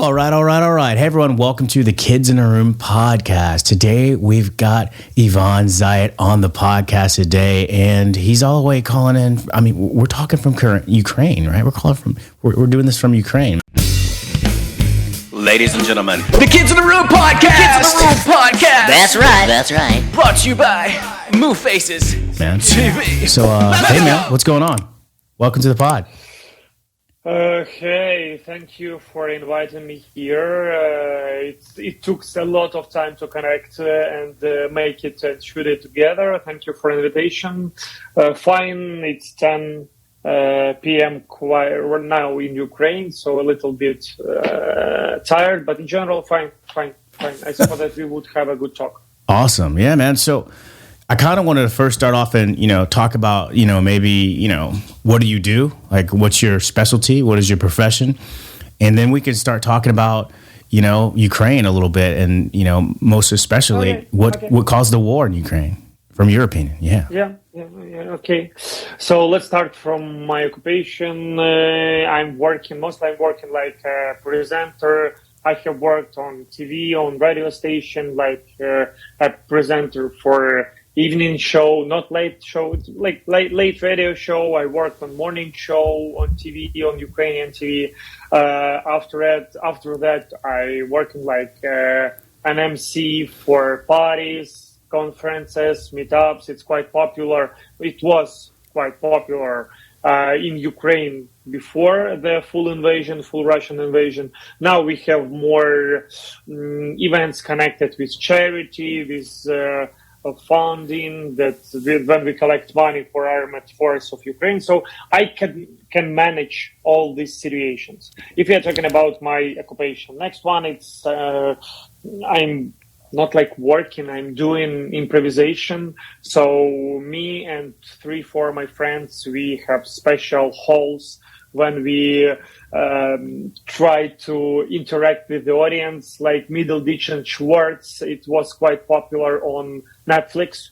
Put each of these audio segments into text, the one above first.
All right. Hey, everyone. Welcome to the Kids in a Room podcast. Today, we've got Ivan Zaiets on the podcast today, and he's all the way calling in. I mean, we're talking from Ukraine, right? We're doing this from Ukraine. Ladies and gentlemen, the Kids in the Room podcast! Kids in the Room podcast! That's right. Brought to you by Move Faces Man. TV. So, hey, man, what's going on? Welcome to the pod. Hey, thank you for inviting me here. It took a lot of time to connect and make it and shoot it together. Thank you for the invitation. Fine, it's 10 p.m. now in Ukraine, so a little bit tired, but in general, fine. I suppose that we would have a good talk. Awesome. Yeah, man. So I kind of wanted to first start off and, talk about, maybe, what do you do? Like, what's your specialty? What is your profession? And then we can start talking about, Ukraine a little bit and, most especially what caused the war in Ukraine, from your opinion. Yeah. Okay. So let's start from my occupation. I'm working like a presenter. I have worked on TV, on radio station, like a presenter for evening show, not late show, like late radio show. I worked on morning show on TV, on Ukrainian TV. After that, I working like an MC for parties, conferences, meetups. It's quite popular. It was quite popular in Ukraine before the full Russian invasion. Now we have more events connected with charity, with funding, that when we collect money for armed force of Ukraine. So I can manage all these situations. If you're talking about my occupation, next one, it's I'm not like working, I'm doing improvisation. So me and 3-4 my friends, we have special halls when we try to interact with the audience, like Middleditch and Schwartz. It was quite popular on Netflix.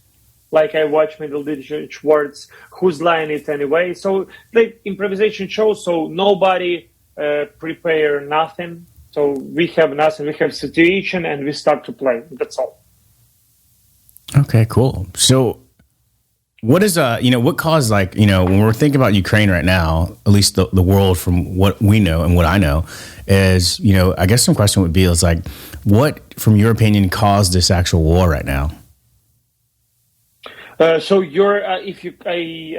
Like I watch Middleditch and Schwartz, Who's Line It Anyway. So the improvisation show, so nobody prepare nothing. So we have nothing, we have situation and we start to play. That's all. Okay, cool. So what is, what caused, like, when we're thinking about Ukraine right now, at least the world from what we know and what I know is, I guess some question would be is like, what, from your opinion, caused this actual war right now? So you're, I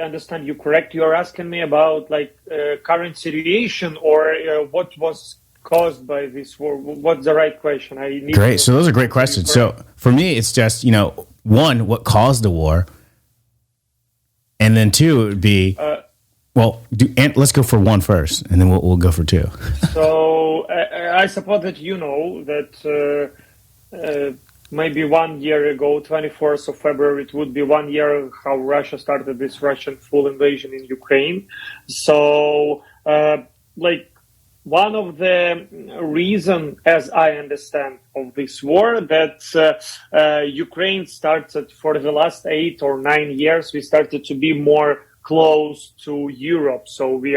understand you correct, you're asking me about like current situation or what was caused by this war. What's the right question? Great. So those are great questions. So for me, it's just, one, what caused the war? And then two, it would be, let's go for one first, and then we'll go for two. So I suppose that you know that maybe 1 year ago, 24th of February, it would be 1 year how Russia started this Russian full invasion in Ukraine. So, one of the reasons, as I understand, of this war, that Ukraine started for the last 8 or 9 years, we started to be more close to Europe. So we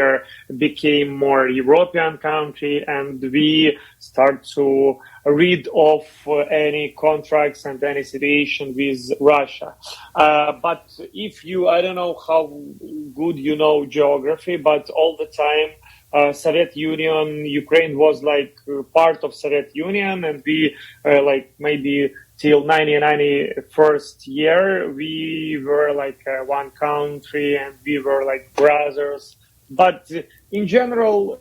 became more European country and we start to rid of any contracts and any situation with Russia. But if I don't know how good you know geography, but all the time, Soviet Union, Ukraine was like part of Soviet Union, and we like maybe till 1991st year we were like one country and we were like brothers. But in general,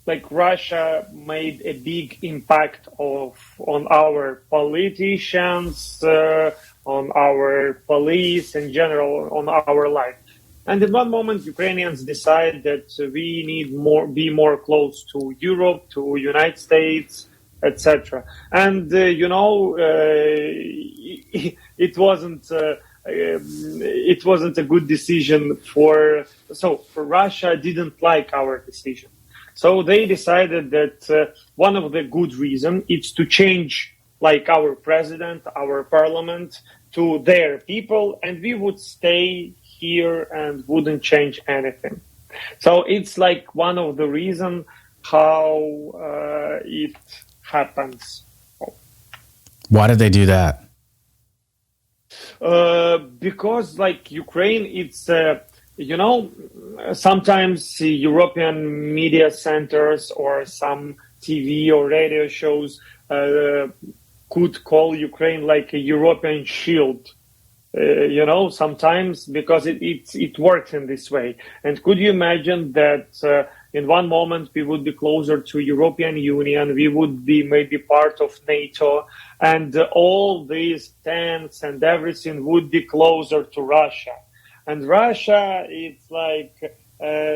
like Russia made a big impact on our politicians, on our police, in general, on our life. And in one moment, Ukrainians decide that we need be more close to Europe, to United States, etc. And it wasn't a good decision for Russia didn't like our decision. So they decided that one of the good reasons is to change like our president, our parliament to their people, and we would stay here and wouldn't change anything. So it's like one of the reasons how it happens. Why did they do that? Because like Ukraine, it's sometimes European media centers or some TV or radio shows could call Ukraine like a European shield. Sometimes because it works in this way. And could you imagine that in one moment we would be closer to European Union, we would be maybe part of NATO, and all these tents and everything would be closer to Russia. And Russia, it's like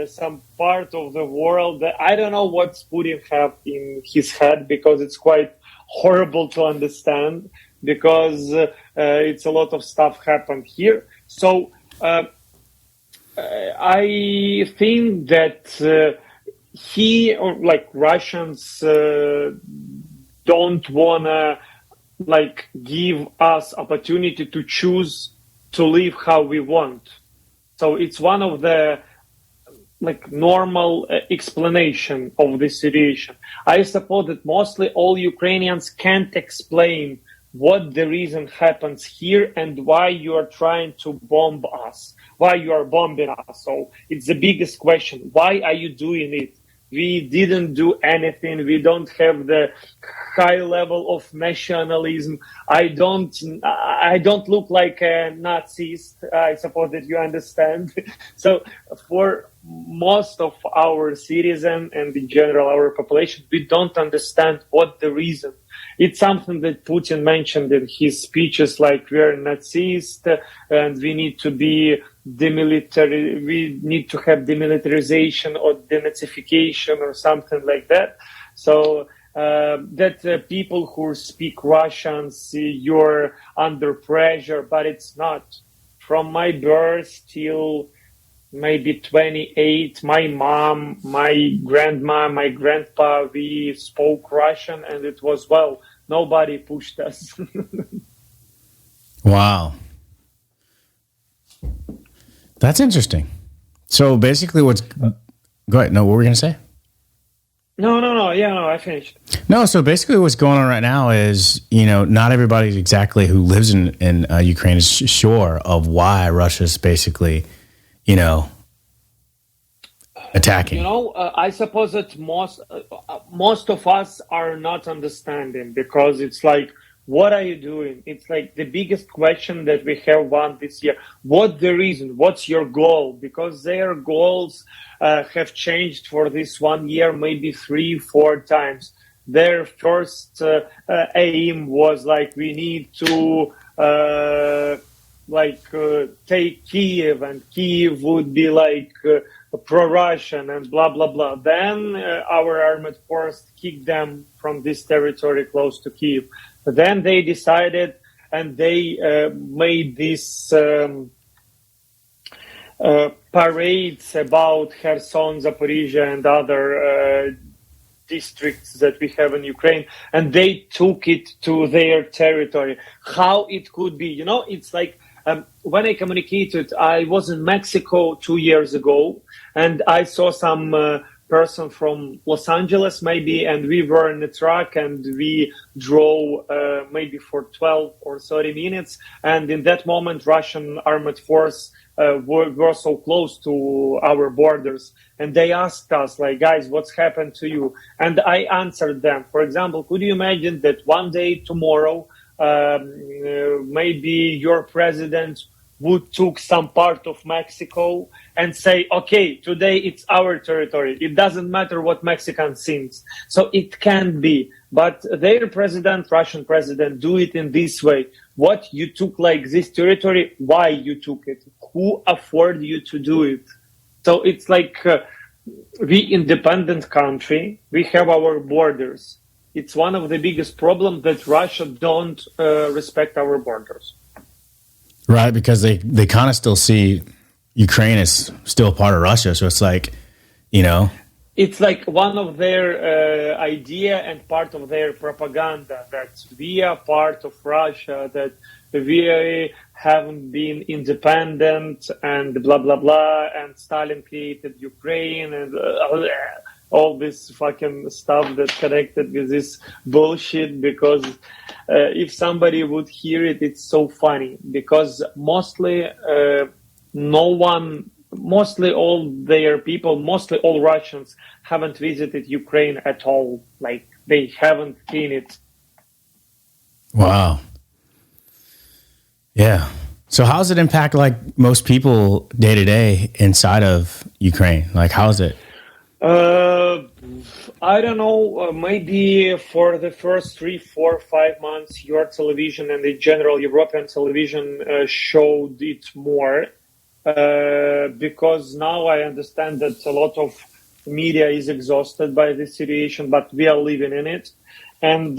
some part of the world that I don't know what Putin have in his head, because it's quite horrible to understand, because it's a lot of stuff happened here. So I think that he, or like Russians, don't wanna like give us opportunity to choose to live how we want. So it's one of the like normal explanation of this situation. I suppose that mostly all Ukrainians can't explain what the reason happens here and why you are trying to bomb us, why you are bombing us. So it's the biggest question. Why are you doing it? We didn't do anything. We don't have the high level of nationalism. I don't look like a Nazist. I suppose that you understand. So for most of our citizens and in general our population, we don't understand what the reason. It's something that Putin mentioned in his speeches, like we're Nazis and we need to be we need to have demilitarization or denazification or something like that. So that people who speak Russian, you're under pressure, but it's not. From my birth till maybe 28, my mom, my grandma, my grandpa, we spoke Russian, and it was, well, nobody pushed us. Wow. That's interesting. So basically go ahead. No, what were we going to say? No. Yeah, no, I finished. No, so basically what's going on right now is, not everybody exactly who lives in Ukraine is sure of why Russia's basically, attacking. I suppose that most of us are not understanding, because it's like, what are you doing? It's like the biggest question that we have won this year. What the reason? What's your goal? Because their goals have changed for this 1 year, maybe 3-4 times. Their first aim was like, we need to take Kiev, and Kiev would be like pro-Russian and blah, blah, blah. Then our armed force kicked them from this territory close to Kiev. Then they decided, and they made these parades about Kherson, Zaporizhia, and other districts that we have in Ukraine, and they took it to their territory. How it could be, it's like, when I communicated, I was in Mexico 2 years ago, and I saw some person from Los Angeles maybe, and we were in a truck and we drove maybe for 12 or 30 minutes. And in that moment, Russian armed force were so close to our borders. And they asked us, like, guys, what's happened to you? And I answered them. For example, could you imagine that one day tomorrow, maybe your president would took some part of Mexico and say, okay, today it's our territory. It doesn't matter what Mexican thinks. So it can be. But their president, Russian president, do it in this way. What you took like this territory, why you took it, who afforded you to do it. So it's like we independent country, we have our borders. It's one of the biggest problems that Russia don't respect our borders. Right, because they kind of still see Ukraine as still part of Russia. So it's like, It's like one of their idea and part of their propaganda that we are part of Russia, that we haven't been independent and blah, blah, blah, and Stalin created Ukraine. And all this fucking stuff that connected with this bullshit, because if somebody would hear it, it's so funny, because mostly mostly all their people, mostly all Russians haven't visited Ukraine at all. Like, they haven't seen it. Wow. Yeah. So how does it impact like most people day to day inside of Ukraine? Like, how is it? I don't know. Maybe for the first 3, 4, 5 months, your television and in general European television showed it more. Because now I understand that a lot of media is exhausted by this situation, but we are living in it. And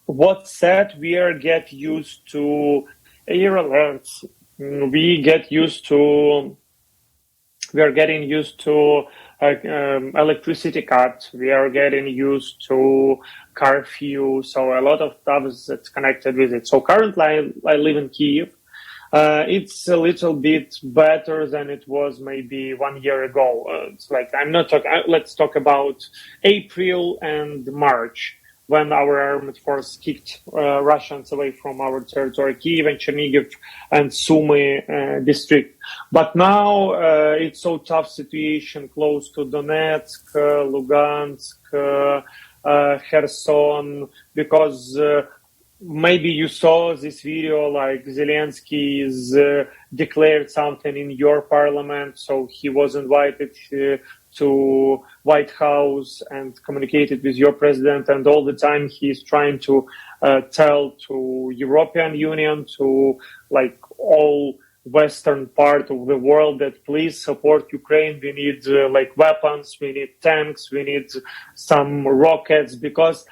what's sad, we are get used to air alerts. We are getting used to electricity cuts. We are getting used to curfew. So a lot of stuff that's connected with it. So currently I live in Kyiv. It's a little bit better than it was maybe 1 year ago. It's like, I'm not talking, let's talk about April and March, when our armed force kicked Russians away from our territory, Kyiv and Chernihiv and Sumy district. But now it's so tough situation close to Donetsk, Lugansk, Kherson, because maybe you saw this video, like Zelensky is declared something in your parliament, so he was invited to White House and communicated with your president, and all the time he's trying to tell to European Union, to like all Western part of the world, that please support Ukraine. We need like weapons, we need tanks, we need some rockets, because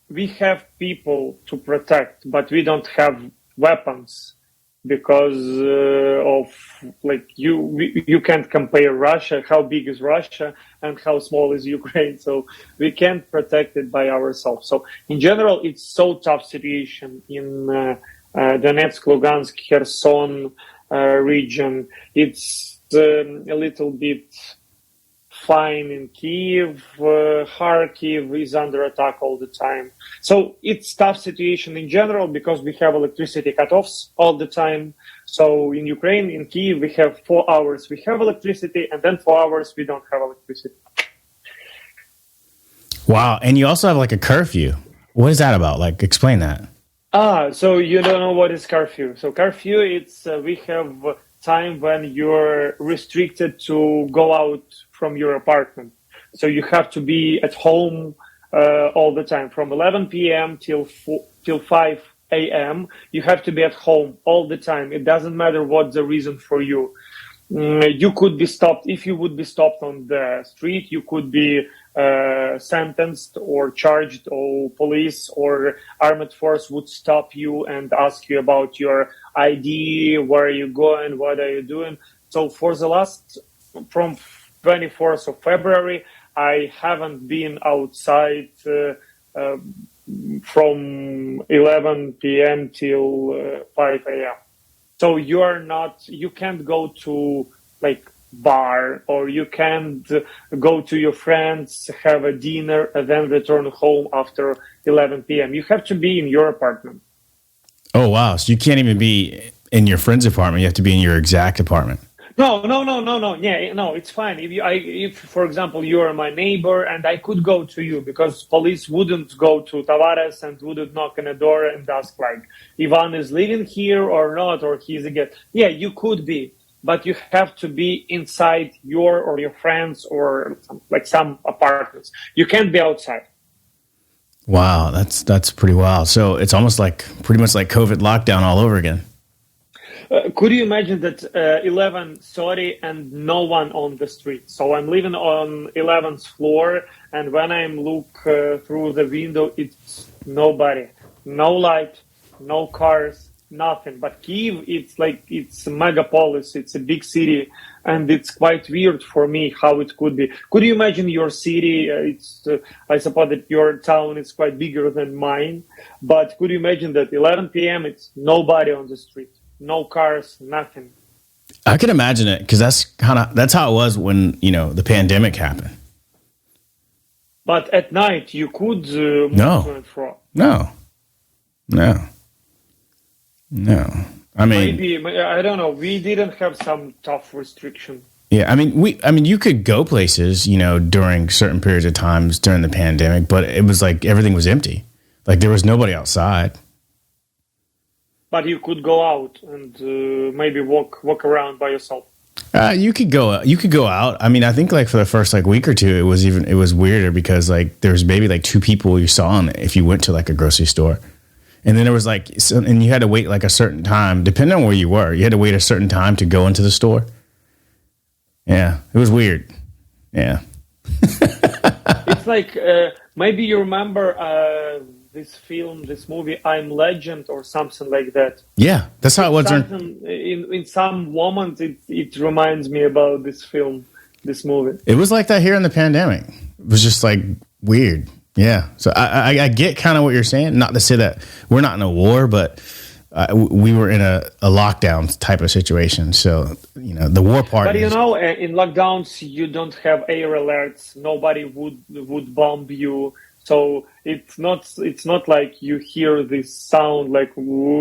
we have people to protect, but we don't have weapons, because of like you can't compare Russia, how big is Russia and how small is Ukraine, so we can't protect it by ourselves. So in general, it's so tough situation in Donetsk, Lugansk, Kherson region. It's a little bit fine in Kyiv. Kharkiv is under attack all the time. So it's tough situation in general, because we have electricity cutoffs all the time. So in Ukraine, in Kyiv, we have 4 hours we have electricity, and then 4 hours we don't have electricity. Wow. And you also have like a curfew. What is that about? Like, explain that. So you don't know what is curfew. So curfew, it's we have time when you're restricted to go out from your apartment. So you have to be at home all the time, from 11 p.m. till 5 a.m. You have to be at home all the time. It doesn't matter what the reason for you. You could be stopped. If you would be stopped on the street, you could be sentenced or charged, or police or armed force would stop you and ask you about your ID, where are you going, what are you doing. So for the last, from 24th of February, I haven't been outside from 11 p.m. till 5 a.m. So you can't go to like bar, or you can't go to your friends, have a dinner, and then return home after 11 p.m. You have to be in your apartment. Oh, wow. So you can't even be in your friend's apartment. You have to be in your exact apartment. No. Yeah, no, it's fine. If for example, you are my neighbor and I could go to you, because police wouldn't go to Tavares and wouldn't knock on the door and ask like, Ivan is living here or not, or he's a guest. Yeah, you could be, but you have to be inside your or your friends or some apartments. You can't be outside. Wow, that's pretty wild. So it's almost like pretty much like COVID lockdown all over again. Could you imagine that 11:30 and no one on the street? So I'm living on 11th floor, and when I look through the window, it's nobody, no light, no cars, nothing. But Kyiv, it's a megapolis, it's a big city, and it's quite weird for me how it could be. Could you imagine your city? I suppose that your town is quite bigger than mine, but could you imagine that 11 p.m. it's nobody on the street? No cars, nothing. I can imagine it, because that's how it was when the pandemic happened. But at night, you could move No. to and fro. No. I mean, Maybe, I don't know. We didn't have some tough restriction. yeah, I mean, you could go places, during certain periods of times during the pandemic, but it was like everything was empty. Like there was nobody outside. But you could go out and maybe walk around by yourself. You could go out. I mean, I think like for the first like week or two, it was weirder because like there was maybe like two people you saw if you went to like a grocery store. And then there was and you had to wait like a certain time, depending on where you were. You had to wait a certain time to go into the store. Yeah, it was weird. Yeah. It's like maybe you remember this movie, I'm Legend or something like that. Yeah, that's how it was. In some moment, it reminds me about this movie. It was like that here in the pandemic. It was just like weird. Yeah. So I get kind of what you're saying. Not to say that we're not in a war, but we were in a lockdown type of situation. So, the war part. But in lockdowns, you don't have air alerts. Nobody would bomb you. So it's not like you hear this sound like whoa,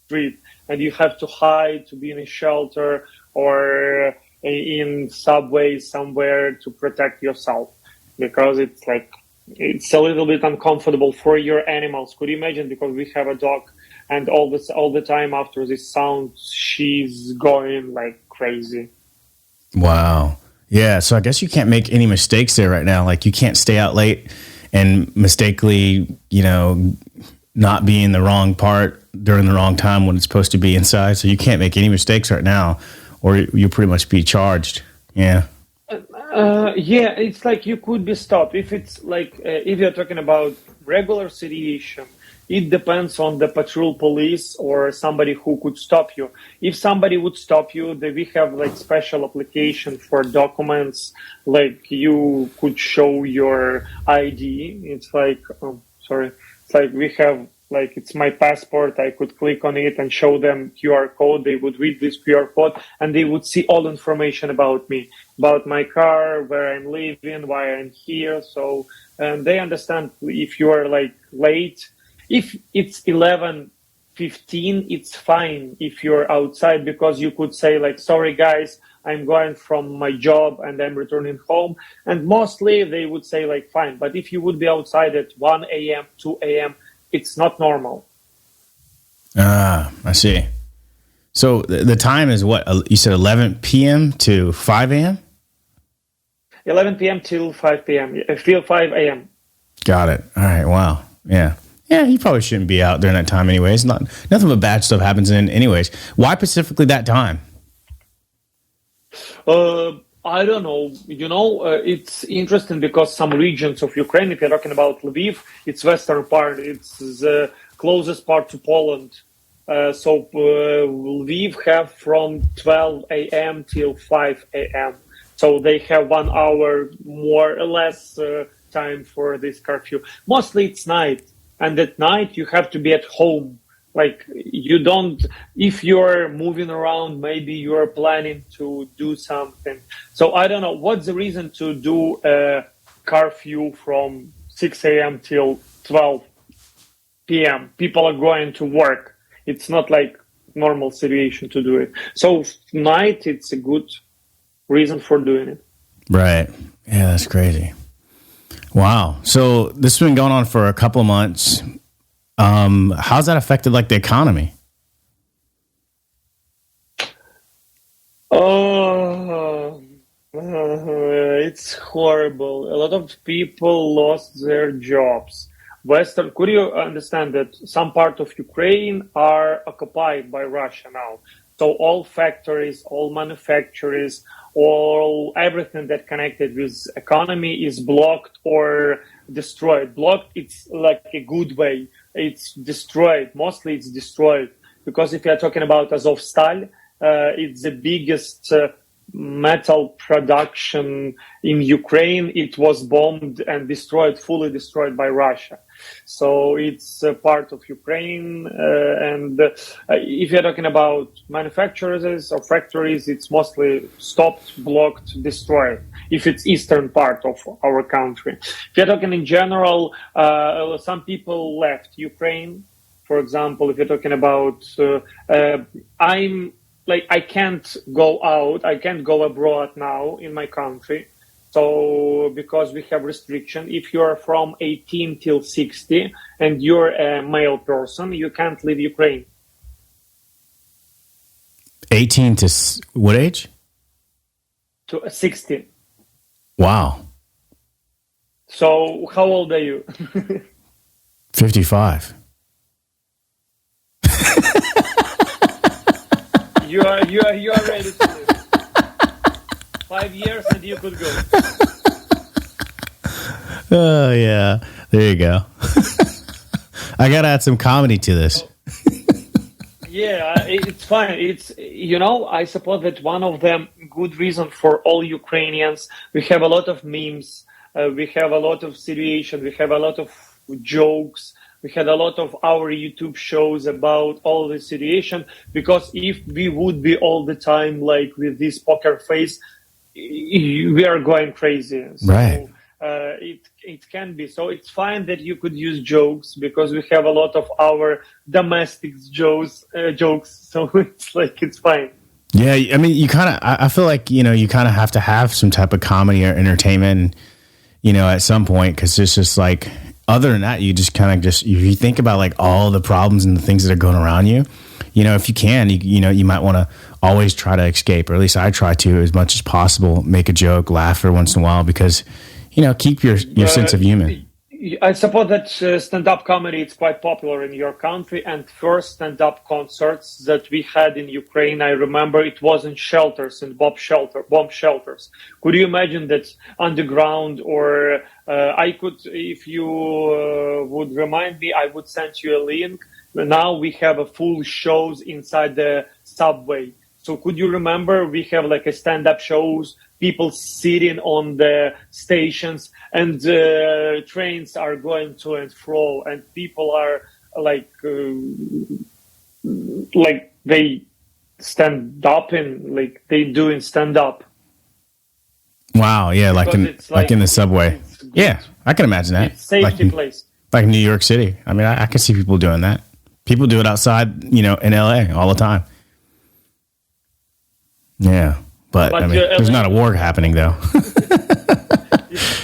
street, and you have to hide to be in a shelter or in subway somewhere to protect yourself, because it's a little bit uncomfortable for your animals. Could you imagine? Because we have a dog, and all the time after this sound, she's going like crazy. Wow. Yeah, so I guess you can't make any mistakes there right now. Like you can't stay out late and mistakenly, not be in the wrong part during the wrong time when it's supposed to be inside. So you can't make any mistakes right now, or you'll pretty much be charged. Yeah. Yeah, it's like you could be stopped. If it's like, if you're talking about regular situation, it depends on the patrol police or somebody who could stop you. If somebody would stop you, then we have like special application for documents, like you could show your ID. It's like, it's like we have, like it's my passport. I could click on it and show them QR code. They would read this QR code and they would see all information about me, about my car, where I'm living, why I'm here. So, and they understand if you are like late. If it's 11:15, it's fine if you're outside, because you could say like, sorry guys, I'm going from my job and I'm returning home. And mostly they would say like, fine. But if you would be outside at 1 a.m., 2 a.m., it's not normal. Ah, I see. So the time is what? You said 11 p.m. to 5 a.m.? 11 p.m. till 5 p.m. 5 a.m. Got it. All right. Wow. Yeah. Yeah, you probably shouldn't be out during that time anyways. Nothing but bad stuff happens in anyways. Why specifically that time? I don't know. It's interesting because some regions of Ukraine, if you're talking about Lviv, it's western part. It's the closest part to Poland. So Lviv have from 12 a.m. till 5 a.m. So they have 1 hour more or less time for this curfew. Mostly it's night. And at night, you have to be at home. Like you don't, if you're moving around, maybe you're planning to do something. So I don't know. What's the reason to do a curfew from 6 a.m. till 12 p.m.? People are going to work. It's not like normal situation to do it. So night, it's a good reason for doing it. Right. Yeah, that's crazy. Wow. So this has been going on for a couple of months. How's that affected like the economy? It's horrible. A lot of people lost their jobs. Could you understand that some part of Ukraine are occupied by Russia now? So all factories, all manufacturers, everything that connected with economy is blocked or destroyed. Blocked, it's like a good way. It's destroyed. Mostly it's destroyed. Because if you're talking about Azovstal, it's the biggest metal production in Ukraine. It was bombed and destroyed, fully destroyed by Russia. So it's a part of Ukraine. And if you're talking about manufacturers or factories, it's mostly stopped, blocked, destroyed, if it's eastern part of our country. If you're talking in general, some people left Ukraine. For example, if you're talking about, I can't go out, I can't go abroad now in my country. So, because we have restriction, if you're from 18 till 60 and you're a male person, you can't leave Ukraine. 18 to what age? To 60. Wow. So, how old are you? 55. You are ready to live. 5 years and you could go. Oh yeah, there you go. I gotta add some comedy to this. Yeah, it's fine. It's, I suppose that one of the good reasons for all Ukrainians, we have a lot of memes, we have a lot of situation, we have a lot of jokes. We had a lot of our YouTube shows about all the situation, because if we would be all the time like with this poker face, we are going crazy. So, right. It can be. So it's fine that you could use jokes, because we have a lot of our domestic jokes. So it's fine. Yeah, I mean, I feel like, you kind of have to have some type of comedy or entertainment, at some point, because it's just like, other than that, you just kind of if you think about like all the problems and the things that are going around you, if you can, you might want to always try to escape, or at least I try to as much as possible, make a joke, laugh every once in a while, because, keep your sense of humor. I suppose that stand-up comedy is quite popular in your country, and first stand-up concerts that we had in Ukraine, I remember it was in shelters, in bomb shelters. Could you imagine that underground? Or I could, if you would remind me, I would send you a link. Now we have a full shows inside the subway. So could you remember, we have like a stand-up shows, people sitting on the stations, and trains are going to and fro, and people are like they stand up and like they doing stand up. Wow, yeah, like in the subway. Yeah, I can imagine that. It's safety place. Like New York City. I mean, I can see people doing that. People do it outside, in LA all the time. Yeah, but I mean, there's not a war happening though.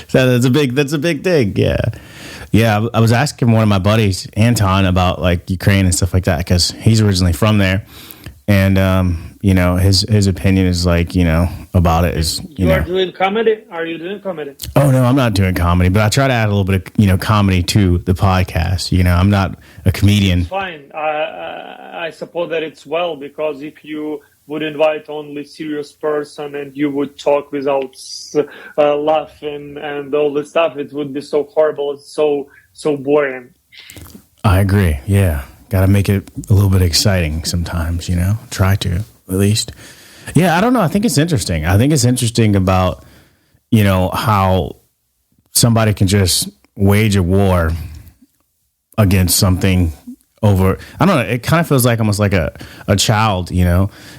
So that's a big thing. Yeah. I was asking one of my buddies, Anton, about like Ukraine and stuff like that, because he's originally from there, and his opinion is like, about it is, you are doing comedy. Are you doing comedy? Oh no, I'm not doing comedy, but I try to add a little bit of comedy to the podcast. I'm not a comedian. It's fine. I suppose that it's well, because if you would invite only serious person and you would talk without laughing and all this stuff, it would be so horrible. It's so boring. I agree. Yeah. Got to make it a little bit exciting sometimes, try to at least. Yeah. I don't know. I think it's interesting. I think it's interesting about, how somebody can just wage a war against something over, I don't know, it kind of feels like almost like a child,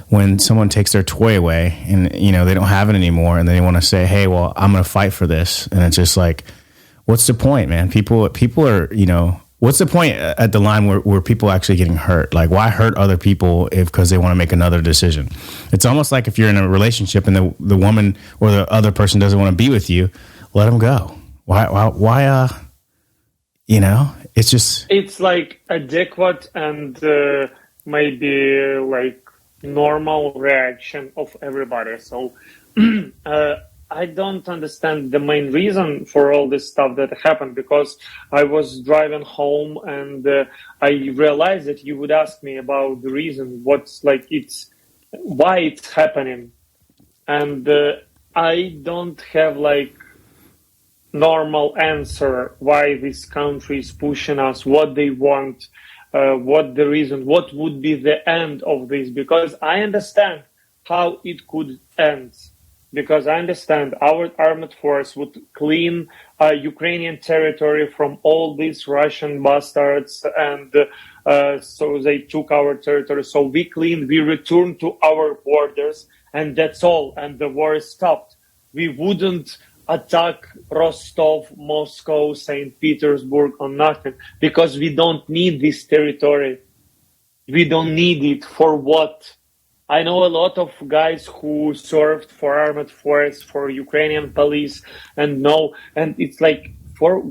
when someone takes their toy away and, they don't have it anymore, and they want to say, hey, well, I'm going to fight for this. And it's just like, what's the point, man? People are, what's the point at the line where people are actually getting hurt? Like, why hurt other people because they want to make another decision? It's almost like if you're in a relationship and the woman or the other person doesn't want to be with you, let them go. Why it's like adequate and maybe like normal reaction of everybody. So I don't understand the main reason for all this stuff that happened, because I was driving home and I realized that you would ask me about the reason, why it's happening. And I don't have like normal answer why this country is pushing us, what they want, what the reason, what would be the end of this, because I understand how it could end, because I understand our armed force would clean Ukrainian territory from all these Russian bastards, and so they took our territory. So we clean, we return to our borders, and that's all. And the war is stopped. We wouldn't attack Rostov, Moscow, St. Petersburg, or nothing, because we don't need this territory. We don't need it for what? I know a lot of guys who served for armed force, for Ukrainian police, and it's like, for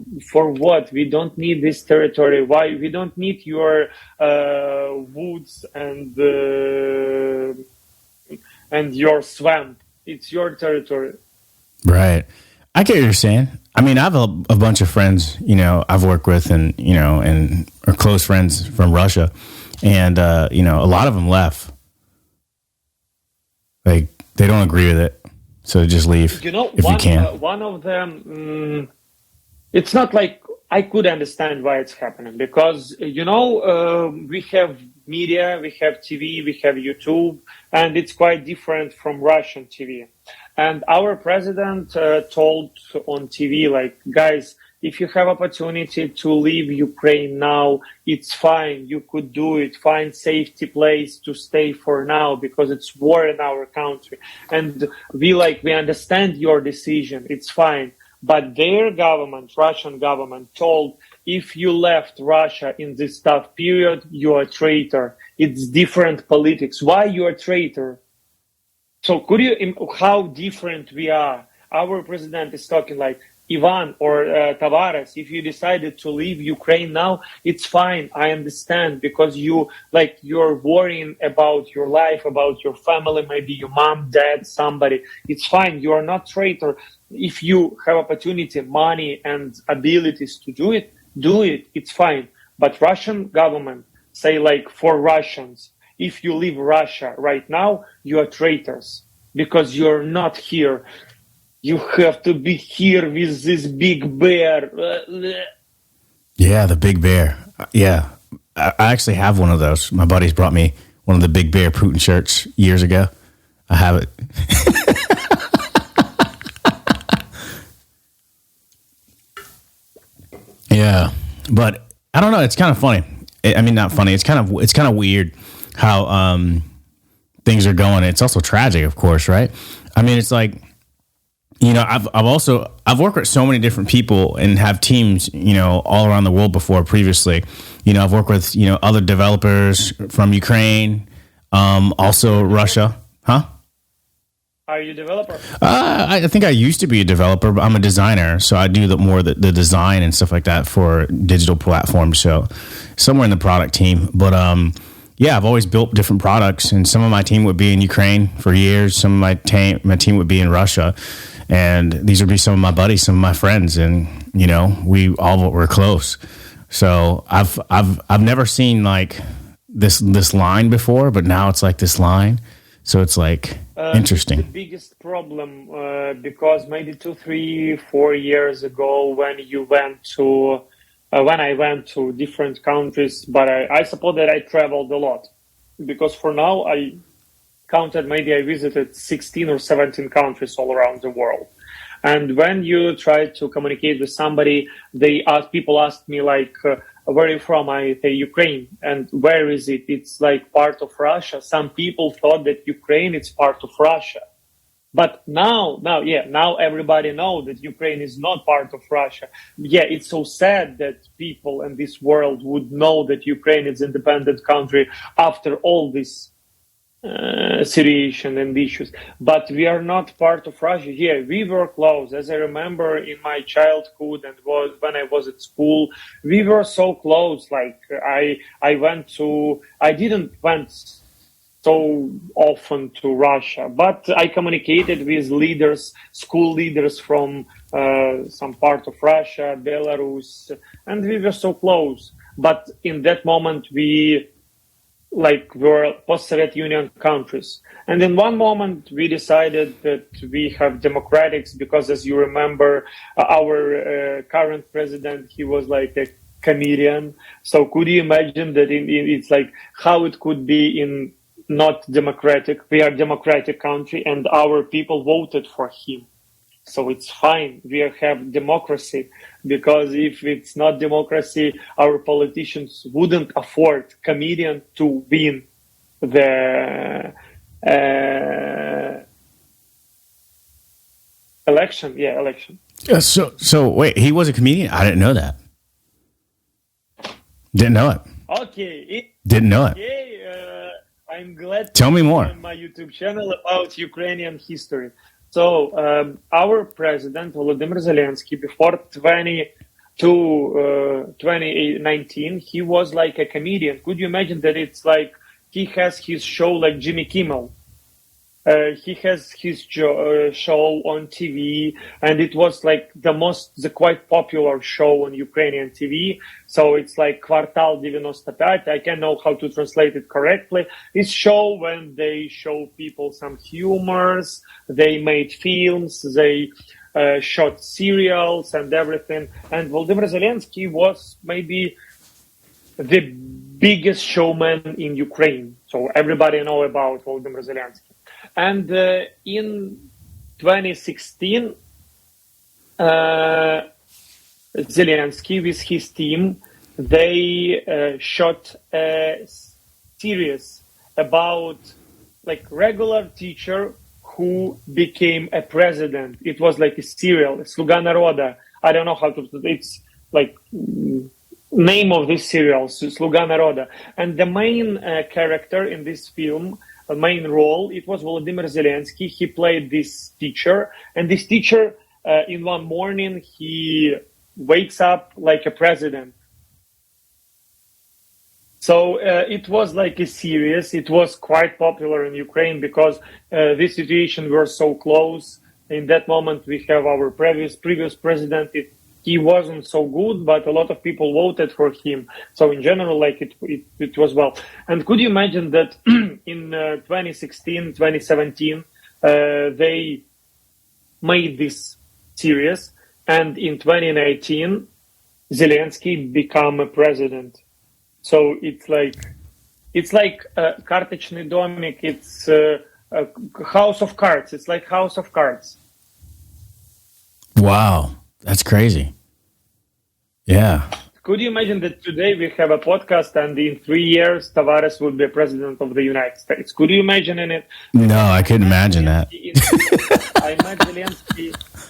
what? We don't need this territory. Why? We don't need your woods and your swamp. It's your territory. Right. I get what you're saying. I mean, I have a bunch of friends, I've worked with and are close friends from Russia. And, a lot of them left. Like, they don't agree with it. So just leave if you can. One of them, it's not like I could understand why it's happening. Because, we have media, we have TV, we have YouTube, and it's quite different from Russian TV. And our president told on TV, like, guys, if you have opportunity to leave Ukraine now, it's fine. You could do it. Find safety place to stay for now, because it's war in our country. And we understand your decision. It's fine. But their government, Russian government, told, if you left Russia in this tough period, you are a traitor. It's different politics. Why you are a traitor? So how different we are? Our president is talking like, Ivan or Tavares, if you decided to leave Ukraine now, it's fine. I understand, because you're worrying about your life, about your family, maybe your mom, dad, somebody. It's fine. You are not traitor. If you have opportunity, money, and abilities to do it, do it. It's fine. But Russian government say, like, for Russians, if you leave Russia right now, you are traitors, because you're not here. You have to be here with this big bear. Yeah, the big bear. Yeah, I actually have one of those. My buddies brought me one of the big bear Putin shirts years ago. I have it. Yeah, but I don't know. It's kind of funny. I mean, not funny. It's kind of weird how things are going. It's also tragic, of course, right? I mean, it's like, I've worked with so many different people and have teams, all around the world before previously. I've worked with, other developers from Ukraine, also Russia. Huh? Are you a developer? I think I used to be a developer, but I'm a designer. So I do the design and stuff like that for digital platforms. So somewhere in the product team. But yeah, I've always built different products, and some of my team would be in Ukraine for years. Some of my team would be in Russia. And these would be some of my buddies, some of my friends, and we all were close. So I've never seen like this line before, but now it's like this line. So it's like interesting. The biggest problem, because maybe 2, 3, 4 years ago, when I went to different countries, but I suppose that I traveled a lot, because for now I counted, maybe I visited 16 or 17 countries all around the world. And when you try to communicate with somebody, people ask me like, where are you from? I say Ukraine. And where is it? It's like part of Russia. Some people thought that Ukraine is part of Russia. But now everybody knows that Ukraine is not part of Russia. Yeah, it's so sad that people in this world would know that Ukraine is an independent country after all this situation and issues. But we are not part of Russia. Yeah, we were close. As I remember in my childhood and when I was at school, we were so close. Like I didn't went so often to Russia, but I communicated with school leaders from some part of Russia, Belarus, and we were so close. But in that moment, we were post-Soviet Union countries. And in one moment, we decided that we have democratics because, as you remember, our current president, he was like a comedian. So could you imagine that it's like how it could be in not democratic. We are a democratic country, and our people voted for him. So it's fine. We have democracy, because if it's not democracy, our politicians wouldn't afford comedian to win the election. Yeah, election. So wait, he was a comedian? I didn't know that. Didn't know it. Okay. Didn't know it. Okay. I'm glad. Tell me more. On my YouTube channel about Ukrainian history. So our president Volodymyr Zelensky, before 2019, he was like a comedian. Could you imagine that it's like he has his show like Jimmy Kimmel? He has his show on TV, and it was like the quite popular show on Ukrainian TV. So it's like Kvartal 95. I can't know how to translate it correctly. It's show when they show people some humors, they made films, they shot serials and everything. And Volodymyr Zelensky was maybe the biggest showman in Ukraine. So everybody know about Volodymyr Zelensky. And in 2016, Zelensky with his team, they shot a series about like regular teacher who became a president. It was like a serial, Sluga Naroda. I don't know how to. It's like name of this serial, Sluga Naroda, and the main character in this film. A main role, it was Volodymyr Zelensky. He played this teacher, and this teacher, in one morning, he wakes up like a president. So it was like a series. It was quite popular in Ukraine because this situation were so close. In that moment, we have our previous president. He wasn't so good, but a lot of people voted for him. So in general, like it was well. And could you imagine that in 2016, 2017, they made this series, and in 2019, Zelensky became a president. So it's like Kartechny Domik. It's a House of Cards. It's like House of Cards. Wow. That's crazy. Yeah. Could you imagine that today we have a podcast and in 3 years Tavares will be president of the United States? Could you imagine it? No, I couldn't imagine that.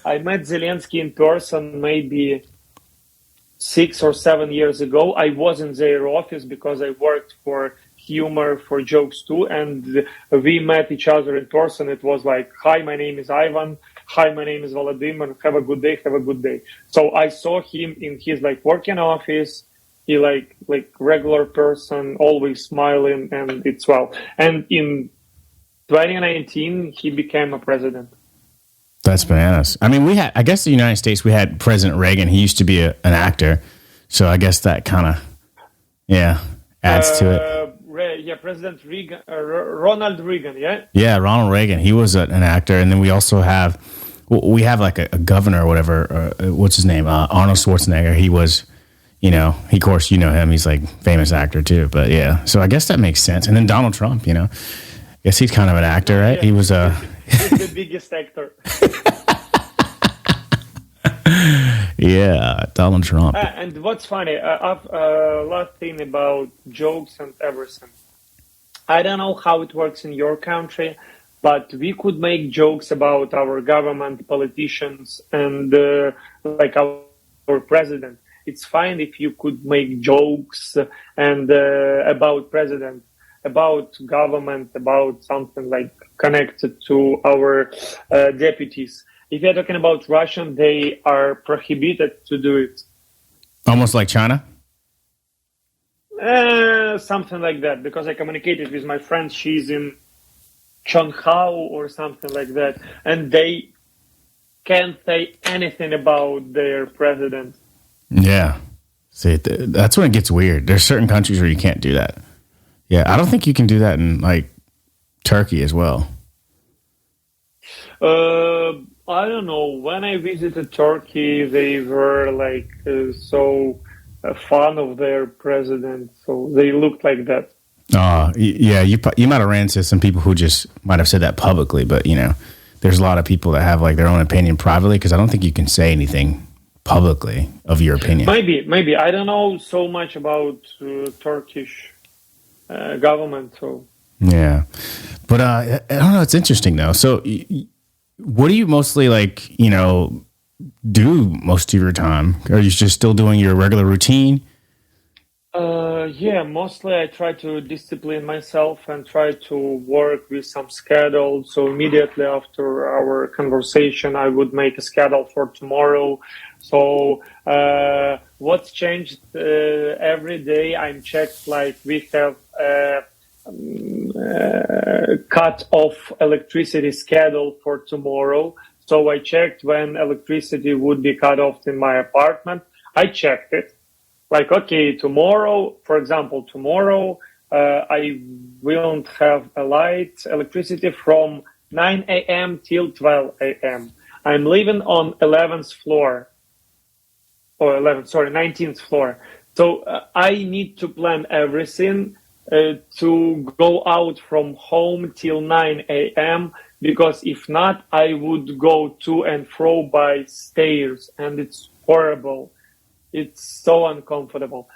I met Zelensky in person maybe 6 or 7 years ago. I was in their office because I worked for humor, for jokes too, and we met each other in person. It was like, hi, my name is Ivan. Hi, my name is Volodymyr. Have a good day. Have a good day. So I saw him in his like working office. He like regular person, always smiling, and it's well. And in 2019, he became a president. That's bananas. I mean, I guess the United States, we had President Reagan. He used to be an actor. So I guess that kind of, adds to it. President Reagan, Ronald Reagan, yeah? Yeah, Ronald Reagan. He was an actor. And then we also have like a governor or whatever. What's his name? Arnold Schwarzenegger. He was, of course, you know him. He's like famous actor too. But yeah, so I guess that makes sense. And then Donald Trump, guess he's kind of an actor, right? Yeah, he was he's the biggest actor. Yeah, Donald Trump. And what's funny, last thing about jokes and everything. I don't know how it works in your country, but we could make jokes about our government, politicians, and like our president. It's fine if you could make jokes and about president, about government, about something like connected to our deputies. If you're talking about Russian, they are prohibited to do it. Almost like China? Something like that, because I communicated with my friend. She's in Chonghao or something like that, and they can't say anything about their president. Yeah. See, that's when it gets weird. There's certain countries where you can't do that. Yeah, I don't think you can do that in, like, Turkey as well. I don't know. When I visited Turkey, they were so fond of their president, so they looked like that. Yeah, you might have ran into some people who just might have said that publicly, but there's a lot of people that have like their own opinion privately, because I don't think you can say anything publicly of your opinion. Maybe I don't know so much about Turkish government. So yeah, but I don't know. It's interesting though. So, what do you mostly do most of your time? Are you just still doing your regular routine? Yeah, mostly I try to discipline myself and try to work with some schedule. So immediately after our conversation, I would make a schedule for tomorrow. So what's changed every day? I'm checked, like we have cut off electricity schedule for tomorrow. So I checked when electricity would be cut off in my apartment. I checked it. Like, okay, tomorrow, for example, I won't have electricity from 9 a.m. till 12 a.m. I'm living on 19th floor. So I need to plan everything to go out from home till 9 a.m. because if not, I would go to and fro by stairs, and it's horrible. It's so uncomfortable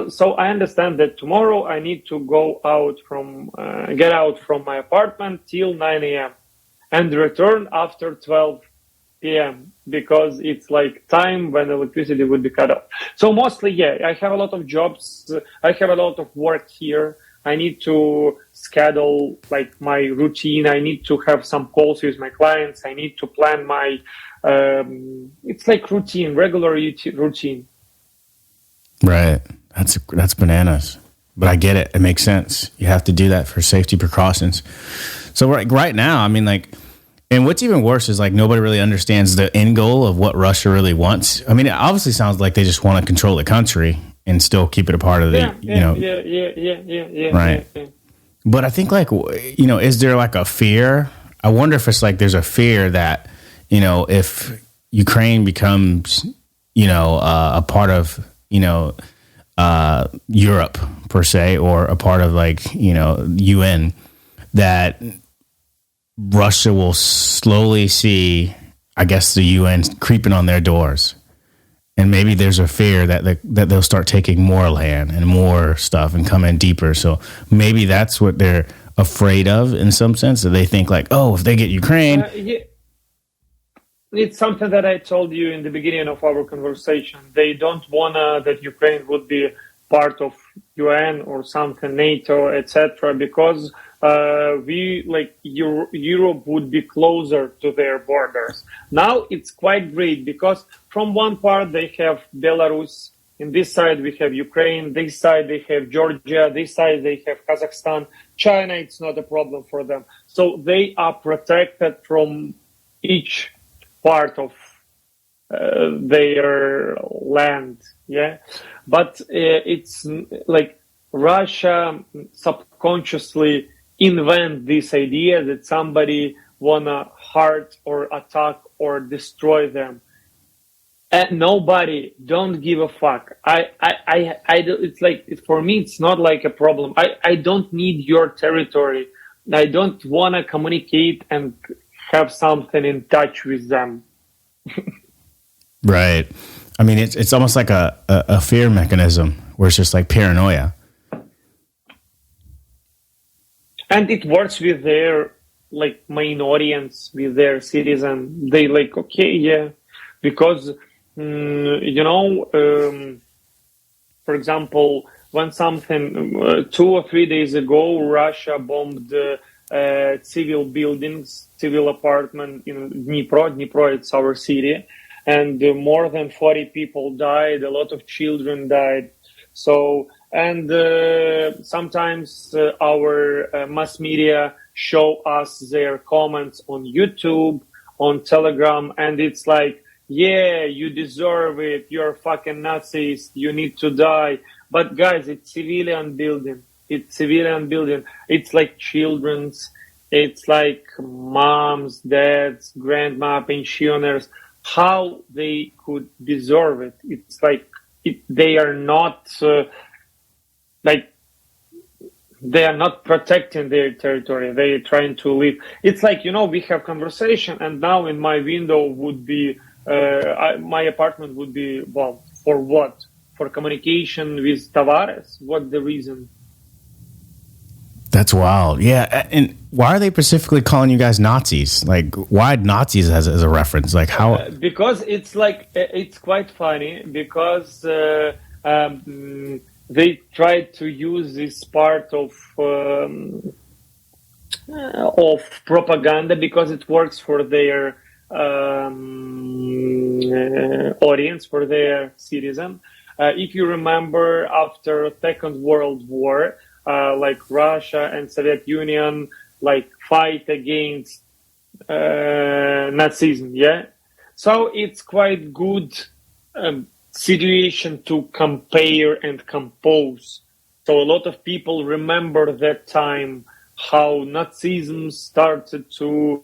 so I understand that tomorrow I need to get out from my apartment till 9 a.m. and return after 12 p.m. because it's like time when electricity would be cut off. So mostly, yeah, I have a lot of jobs. I have a lot of work here. I need to schedule like my routine. I need to have some calls with my clients. I need to plan my, it's like regular routine. Right. That's bananas. But I get it. It makes sense. You have to do that for safety precautions. So right now, I mean, and what's even worse is like nobody really understands the end goal of what Russia really wants. I mean, it obviously sounds like they just want to control the country and still keep it a part of the, right. Yeah. But I think is there like a fear? I wonder if it's like there's a fear that, if Ukraine becomes, a part of, Europe per se, or a part of UN, that Russia will slowly see, I guess, the UN creeping on their doors. And maybe there's a fear that they'll start taking more land and more stuff and come in deeper. So maybe that's what they're afraid of in some sense, that they think like, oh, if they get Ukraine. It's something that I told you in the beginning of our conversation. They don't want that Ukraine would be part of UN or something, NATO, etc., because Europe would be closer to their borders. Now it's quite great because from one part they have Belarus, in this side we have Ukraine, this side they have Georgia, this side they have Kazakhstan, China. It's not a problem for them. So they are protected from each part of their land, yeah. But it's like Russia subconsciously invent this idea that somebody wanna hurt or attack or destroy them. And nobody don't give a fuck. It's like, for me, it's not like a problem. I don't need your territory. I don't wanna communicate and have something in touch with them. Right. I mean, it's almost like a fear mechanism where it's just like paranoia. And it works with their main audience, with their citizen. They okay, yeah, because for example, when something 2 or 3 days ago, Russia bombed civil buildings, civil apartment in Dnipro. Dnipro, it's our city, and more than 40 people died. A lot of children died. So, and sometimes our mass media show us their comments on YouTube, on Telegram, and it's like, yeah, you deserve it. You're fucking Nazis. You need to die. But guys, it's civilian building. It's civilian building. It's like children's. It's like moms, dads, grandma, pensioners. How they could deserve it? It's like they are not they are not protecting their territory. They are trying to live. It's like, we have conversation, and now in my window would be, my apartment would be, well, for what? For communication with Tavares? What the reason? That's wild. Yeah. And why are they specifically calling you guys Nazis? Like, why Nazis as a reference? Like, how? Because it's like, it's quite funny because they tried to use this part of propaganda because it works for their audience, for their citizen. If you remember, after Second World War, like Russia and Soviet Union, like fight against Nazism, yeah. So it's quite good situation to compare and compose. So a lot of people remember that time, how Nazism started to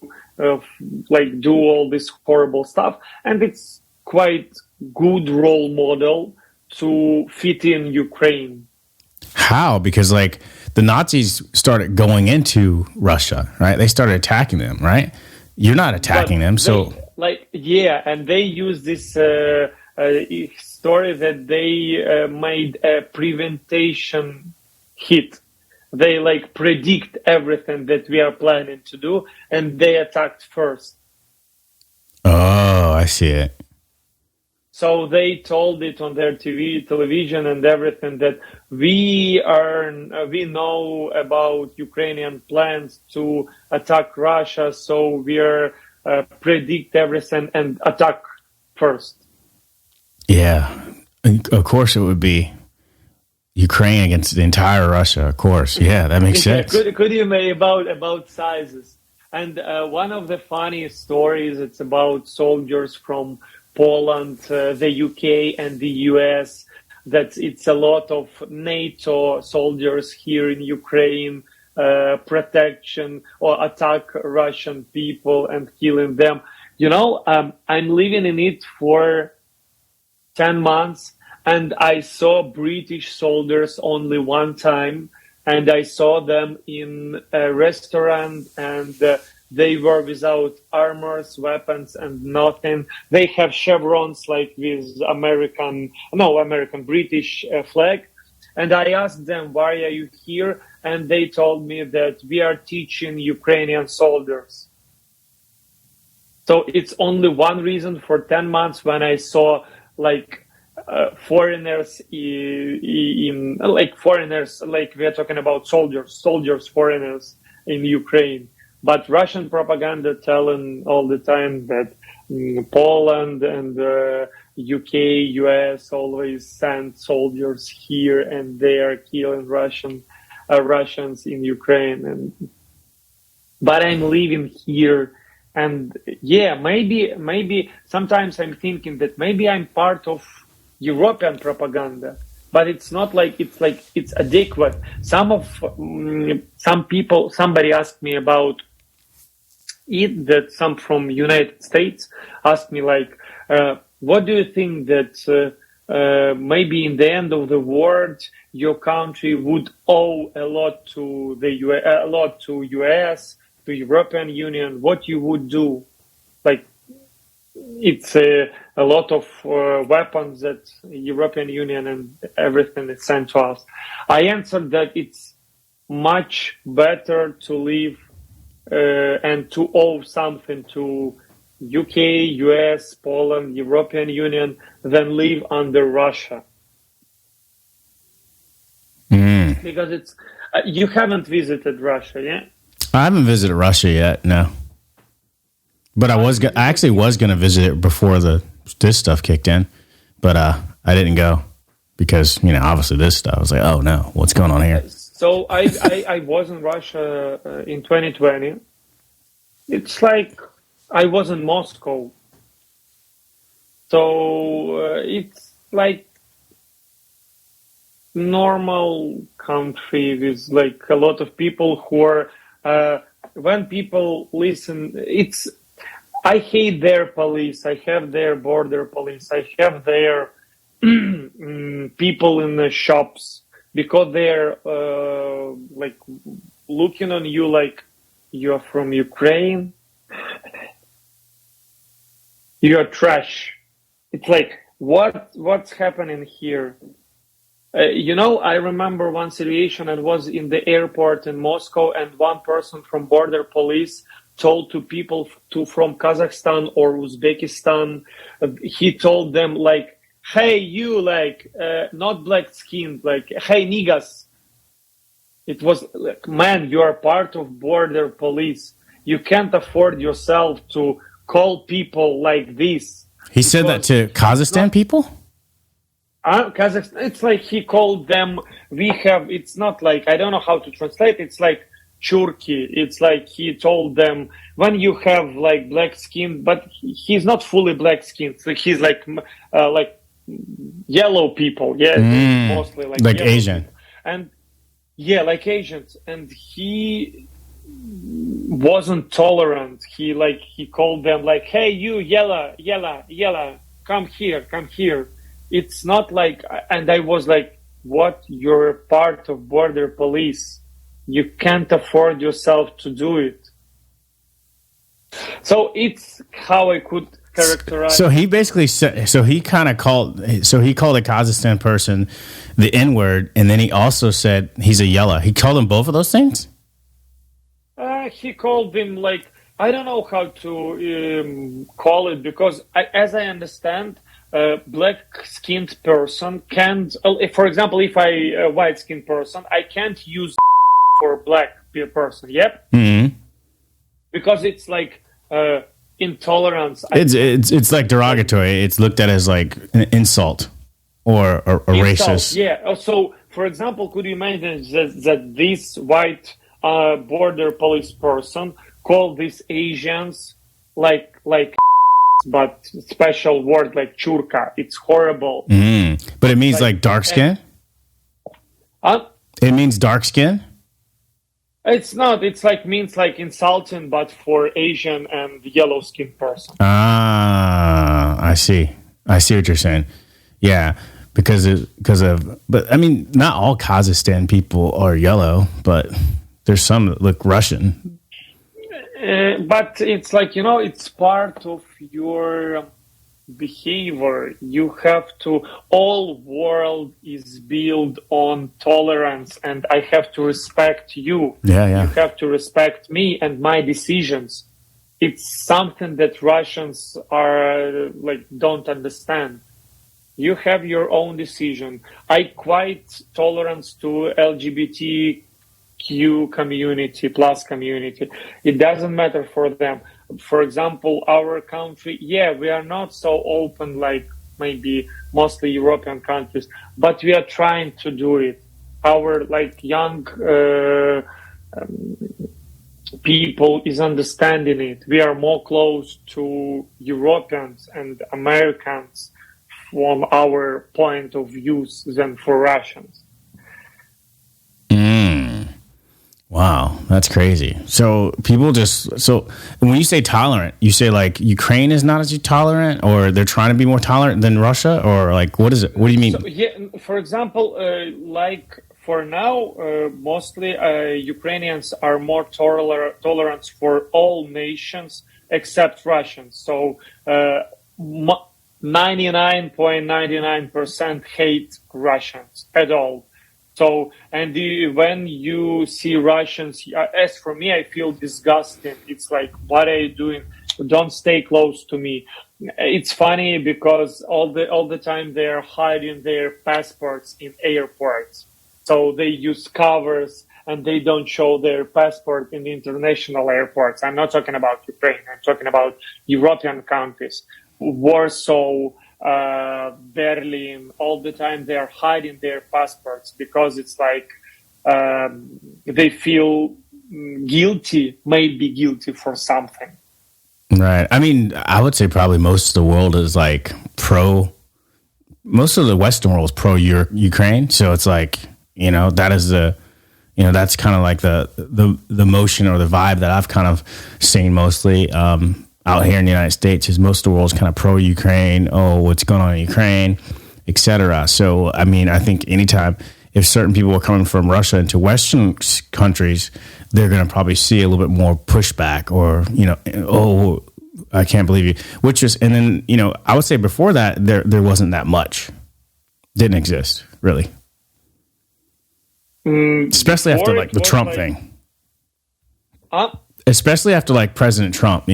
like do all this horrible stuff, and it's quite good role model to fit in Ukraine. How? Because like the Nazis started going into Russia, right? They started attacking them, right? You're not attacking them, so and they use this story that they made a prevention hit. They like predict everything that we are planning to do, and they attacked first. Oh, I see it. So they told it on their television and everything that we know about Ukrainian plans to attack Russia, so we are predict everything and attack first. Yeah, of course it would be Ukraine against the entire Russia. Of course, yeah, that makes sense. Could you make about sizes? And one of the funniest stories, it's about soldiers from Poland, the UK, and the US. That it's a lot of NATO soldiers here in Ukraine, protection or attack Russian people and killing them. I'm living in it for 10 months, and I saw British soldiers only one time, and I saw them in a restaurant, and they were without armors, weapons, and nothing. They have chevrons like with British flag. And I asked them, why are you here? And they told me that we are teaching Ukrainian soldiers. So it's only one reason for 10 months when I saw like foreigners foreigners, like we're talking about soldiers, foreigners in Ukraine. But Russian propaganda telling all the time that Poland and UK, US always send soldiers here and they are killing Russians in Ukraine. But I'm living here, and yeah, maybe sometimes I'm thinking that maybe I'm part of European propaganda. But it's not like it's adequate. Somebody asked me about it, that some from United States asked me like, what do you think that maybe in the end of the war your country would owe a lot to US, to European Union? What you would do? Like, it's a lot of weapons that European Union and everything is sent to us. I answered that it's much better to live and to owe something to UK, US, Poland, European Union than live under Russia. Because it's you haven't visited Russia, yeah? I haven't visited Russia yet, no. But I actually was going to visit it before this stuff kicked in, but I didn't go because obviously this stuff. I was like, oh no, what's going on here? So I was in Russia in 2020. It's like I was in Moscow. So it's like normal country with like a lot of people who are when people listen, I hate their police. I have their border police. I have their people in the shops because they're like looking on you like you're from Ukraine. You're trash. It's like what's happening here? I remember one situation. I was in the airport in Moscow, and one person from border police told to people from Kazakhstan or Uzbekistan, he told them like, "Hey, you like not black skinned, like hey niggas." It was like, man, you are part of border police. You can't afford yourself to call people like this. He said that to Kazakhstan people? Kazakhstan, it's like he called them, it's not like, I don't know how to translate, it's like Churki. It's like he told them, when you have like black skin, but he's not fully black skin. So he's like yellow people. Yeah, mostly like Asian. People. And yeah, like Asians. And he wasn't tolerant. He called them like, hey, you yellow, come here. It's not like, and I was like, what? You're part of border police. You can't afford yourself to do it. So it's how I could characterize. So he basically said, he called a Kazakhstan person the N-word, and then he also said he's a yellow. He called him both of those things? He called him like, I don't know how to call it, because as I understand, black-skinned person can't, for example, if a white-skinned person, I can't use for black person, yep? Mm-hmm. Because it's like intolerance. It's like derogatory. It's looked at as like an insult or racist. Yeah. So, for example, could you imagine that this white border police person called these Asians like but special word like churka. It's horrible. But it means like dark skin? It means dark skin? It's not. It's like means like insulting, but for Asian and yellow skinned person. I see what you're saying. Yeah, because of. But I mean, not all Kazakhstan people are yellow, but there's some that look Russian. But it's like, it's part of your behavior. You have to, all world is built on tolerance, and I have to respect you. Yeah. You have to respect me and my decisions. It's something that Russians are like, don't understand. You have your own decision. I quite tolerant to LGBTQ community, plus community. It doesn't matter for them. For example, our country, we are not so open like maybe mostly European countries, but we are trying to do it. Our like young people is understanding it. We are more close to Europeans and Americans from our point of view than for Russians. Wow, that's crazy. So people when you say tolerant, you say like Ukraine is not as tolerant, or they're trying to be more tolerant than Russia, or like what is it? What do you mean? So, for example, like for now, mostly Ukrainians are more tolerant for all nations except Russians. So 99.99% hate Russians at all. So, and when you see Russians, as for me, I feel disgusting. It's like, what are you doing? Don't stay close to me. It's funny because all the time they're hiding their passports in airports. So they use covers and they don't show their passport in the international airports. I'm not talking about Ukraine. I'm talking about European countries, Warsaw, Berlin. All the time they are hiding their passports because it's like they feel guilty, maybe guilty for something. Right. I mean, I would say probably most of the world is like most of the Western world is pro Ukraine. So it's like, that is that's kind of like the motion or the vibe that I've kind of seen mostly out here in the United States, is most of the world's kind of pro Ukraine. Oh, what's going on in Ukraine, etc. So, I mean, I think anytime if certain people are coming from Russia into Western countries, they're going to probably see a little bit more pushback, or oh, I can't believe you. Which is, and then I would say before that there wasn't that much, didn't exist really, especially after like the Trump thing. Especially after like President Trump,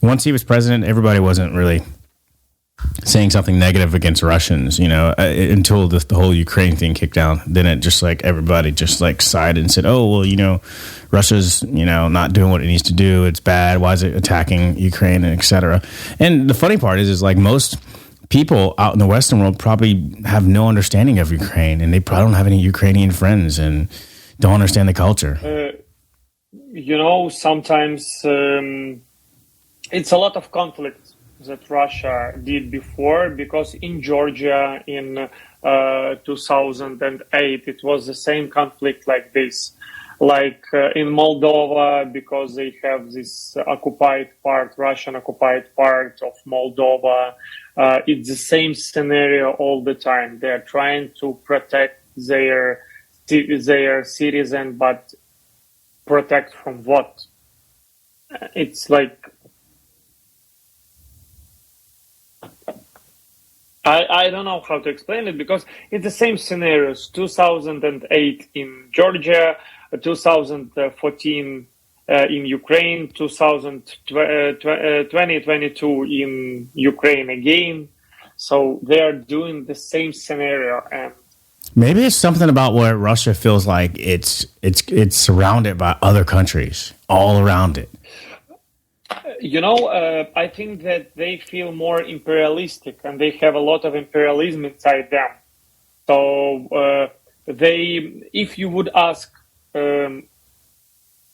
once he was president, everybody wasn't really saying something negative against Russians, until the whole Ukraine thing kicked down. Then it just like everybody just like sighed and said, oh, well, Russia's, not doing what it needs to do. It's bad. Why is it attacking Ukraine, and et cetera. And the funny part is like most people out in the Western world probably have no understanding of Ukraine, and they probably don't have any Ukrainian friends and don't understand the culture. Sometimes it's a lot of conflict that Russia did before, because in Georgia in 2008 it was the same conflict like this. Like in Moldova, because they have this Russian occupied part of Moldova, it's the same scenario all the time. They're trying to protect their citizen, but protect from what? It's like, I don't know how to explain it, because it's the same scenarios. 2008 in Georgia, 2014 in Ukraine, 2022 in Ukraine again. So they are doing the same scenario. And maybe it's something about where Russia feels like it's surrounded by other countries all around it. I think that they feel more imperialistic, and they have a lot of imperialism inside them. So if you would ask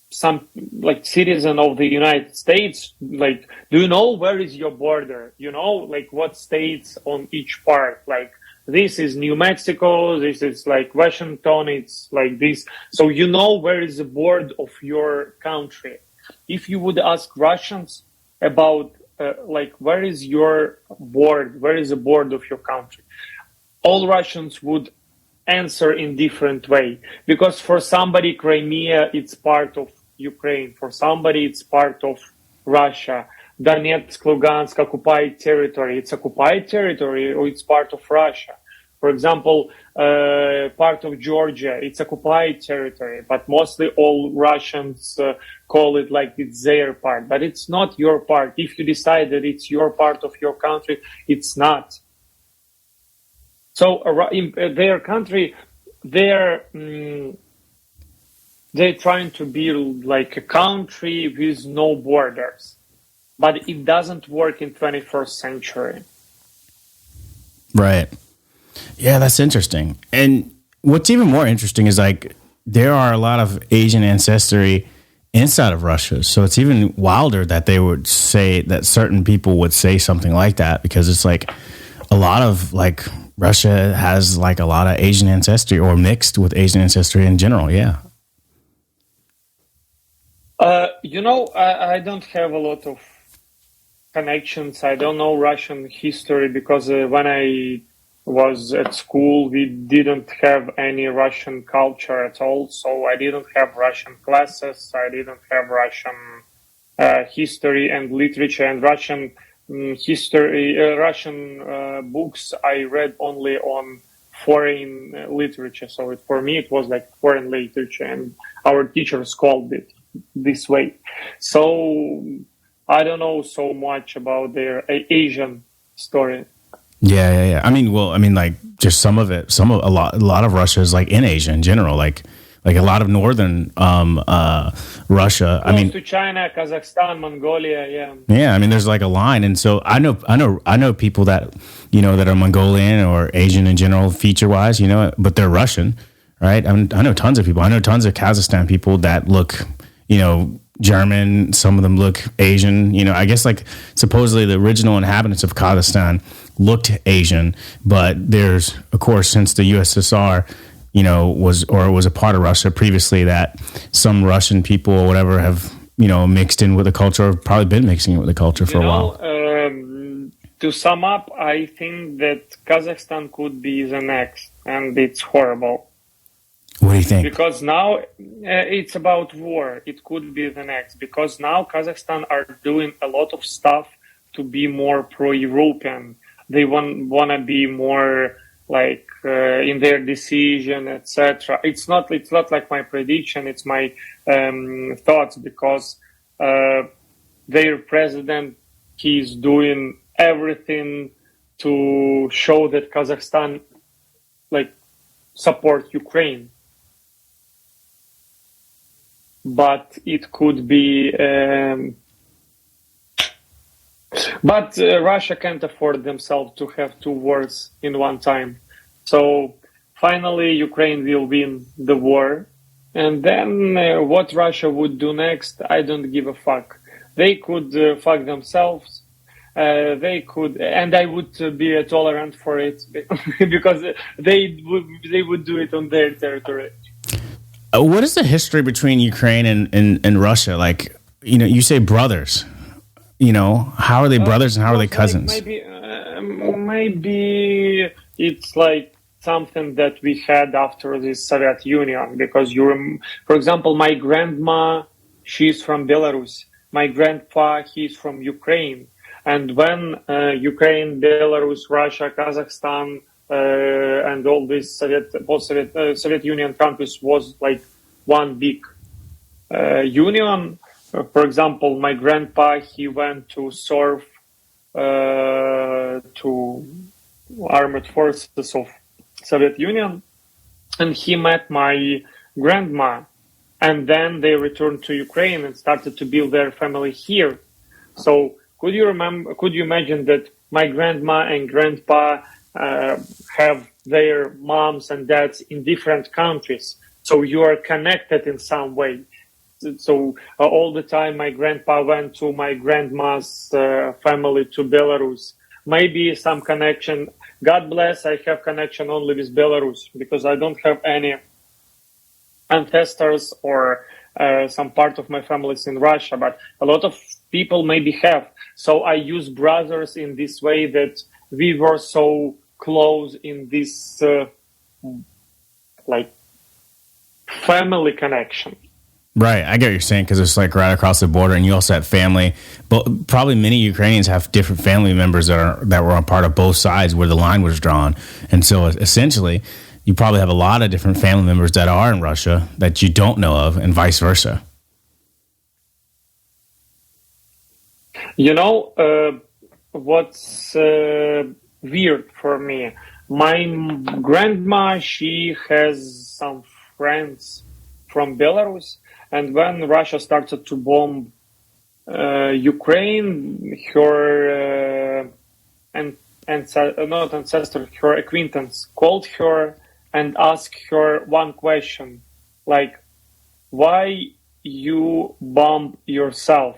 some like citizen of the United States, like, do you know where is your border? Like what states on each part? Like, this is New Mexico, this is like Washington, it's like this. So where is the border of your country. If you would ask Russians about where is your board, where is the board of your country, all Russians would answer in different way. Because for somebody, Crimea, it's part of Ukraine. For somebody, it's part of Russia. Donetsk, Lugansk, occupied territory. It's occupied territory, or it's part of Russia. For example, part of Georgia, it's occupied territory, but mostly all Russians call it like it's their part. But it's not your part. If you decide that it's your part of your country, it's not. So in their country, they're trying to build like a country with no borders. But it doesn't work in 21st century. Right. Yeah, that's interesting. And what's even more interesting is like there are a lot of Asian ancestry inside of Russia. So it's even wilder that they would say that certain people would say something like that, because it's like a lot of like Russia has like a lot of Asian ancestry, or mixed with Asian ancestry in general. Yeah. I don't have a lot of connections. I don't know Russian history, because when I was at school, we didn't have any Russian culture at all. So I didn't have Russian classes. I didn't have Russian history and literature, and Russian history, Russian books I read only on foreign literature. So for me, it was like foreign literature, and our teachers called it this way. So I don't know so much about their Asian story. Yeah. I mean, like just some of it. A lot of Russia is like in Asia in general, like a lot of northern Russia. Close to China, Kazakhstan, Mongolia. Yeah. Yeah. I mean, there's like a line, and so I know people that that are Mongolian or Asian in general, feature wise, but they're Russian, right? I know tons of people. I know tons of Kazakhstan people that look, German. Some of them look Asian. I guess like supposedly the original inhabitants of Kazakhstan looked Asian, but there's, of course, since the USSR, was a part of Russia previously, that some Russian people or whatever have, mixed in with the culture, or probably been mixing it with the culture for a while. to sum up, I think that Kazakhstan could be the next, and it's horrible. What do you think? Because now it's about war. It could be the next. Because now Kazakhstan are doing a lot of stuff to be more pro-European. They want to be more like in their decision, etc. It's not like my prediction. It's my thoughts, because their president, he's doing everything to show that Kazakhstan like support Ukraine. But it could be, but Russia can't afford themselves to have two wars in one time. So finally, Ukraine will win the war, and then what Russia would do next, I don't give a fuck. They could fuck themselves. They could, and I would be tolerant for it because they would do it on their territory. What is the history between Ukraine and Russia? Like, you say brothers. How are they brothers and how are they cousins? Maybe it's like something that we had after the Soviet Union, because for example, my grandma, she's from Belarus. My grandpa, he's from Ukraine. And when Ukraine, Belarus, Russia, Kazakhstan, and all these Soviet Union countries was like one big union. For example, my grandpa, he went to serve to armed forces of Soviet Union, and he met my grandma, and then they returned to Ukraine and started to build their family here. So could you imagine that my grandma and grandpa have their moms and dads in different countries? So you are connected in some way. So all the time my grandpa went to my grandma's family to Belarus. Maybe some connection. God bless, I have connection only with Belarus, because I don't have any ancestors or some part of my family is in Russia, but a lot of people maybe have. So I use brothers in this way, that we were so close in this like family connection. Right, I get what you're saying, because it's like right across the border, and you also have family. But probably many Ukrainians have different family members that were a part of both sides where the line was drawn, and so essentially, you probably have a lot of different family members that are in Russia that you don't know of, and vice versa. What's weird for me? My grandma, she has some friends from Belarus, and when Russia started to bomb Ukraine, her her acquaintance called her and asked her one question, like, why you bomb yourself?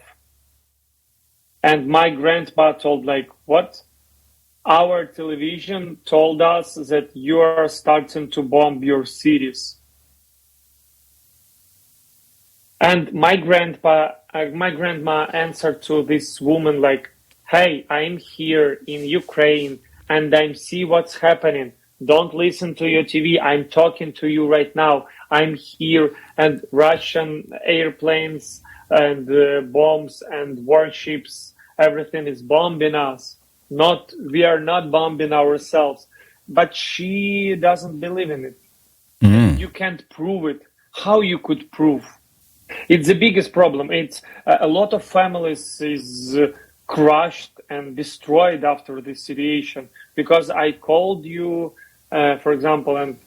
And my grandpa told, like, what? Our television told us that you are starting to bomb your cities. And my grandma answered to this woman like, hey, I'm here in Ukraine and I see what's happening. Don't listen to your TV. I'm talking to you right now. I'm here, and Russian airplanes and bombs and warships, everything is bombing us. We are not bombing ourselves. But she doesn't believe in it. You can't prove it. How you could prove? It's the biggest problem. It's a lot of families is crushed and destroyed after this situation, because I called you, for example, and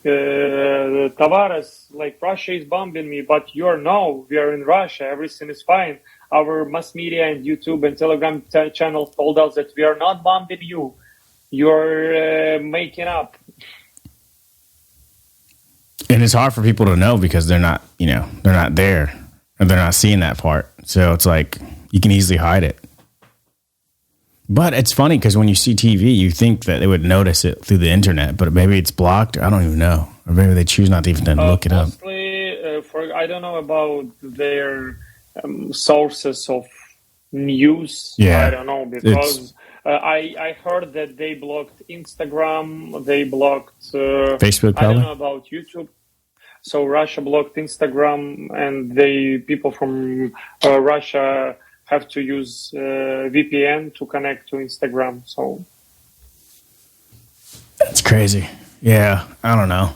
Tavares, like, Russia is bombing me, but we are in Russia, everything is fine. Our mass media and YouTube and Telegram channels told us that we are not bombing you. You're making up. And it's hard for people to know, because they're not there, and they're not seeing that part. So it's like you can easily hide it. But it's funny, because when you see TV, you think that they would notice it through the internet, but maybe it's blocked. I don't even know. Or maybe they choose not to even look it up. Mostly, I don't know about their sources of news. Yeah, I don't know, because I heard that they blocked Instagram, they blocked Facebook, I don't probably. know about YouTube. So Russia blocked Instagram, and people from Russia have to use VPN to connect to Instagram. So That's crazy. Yeah, I don't know.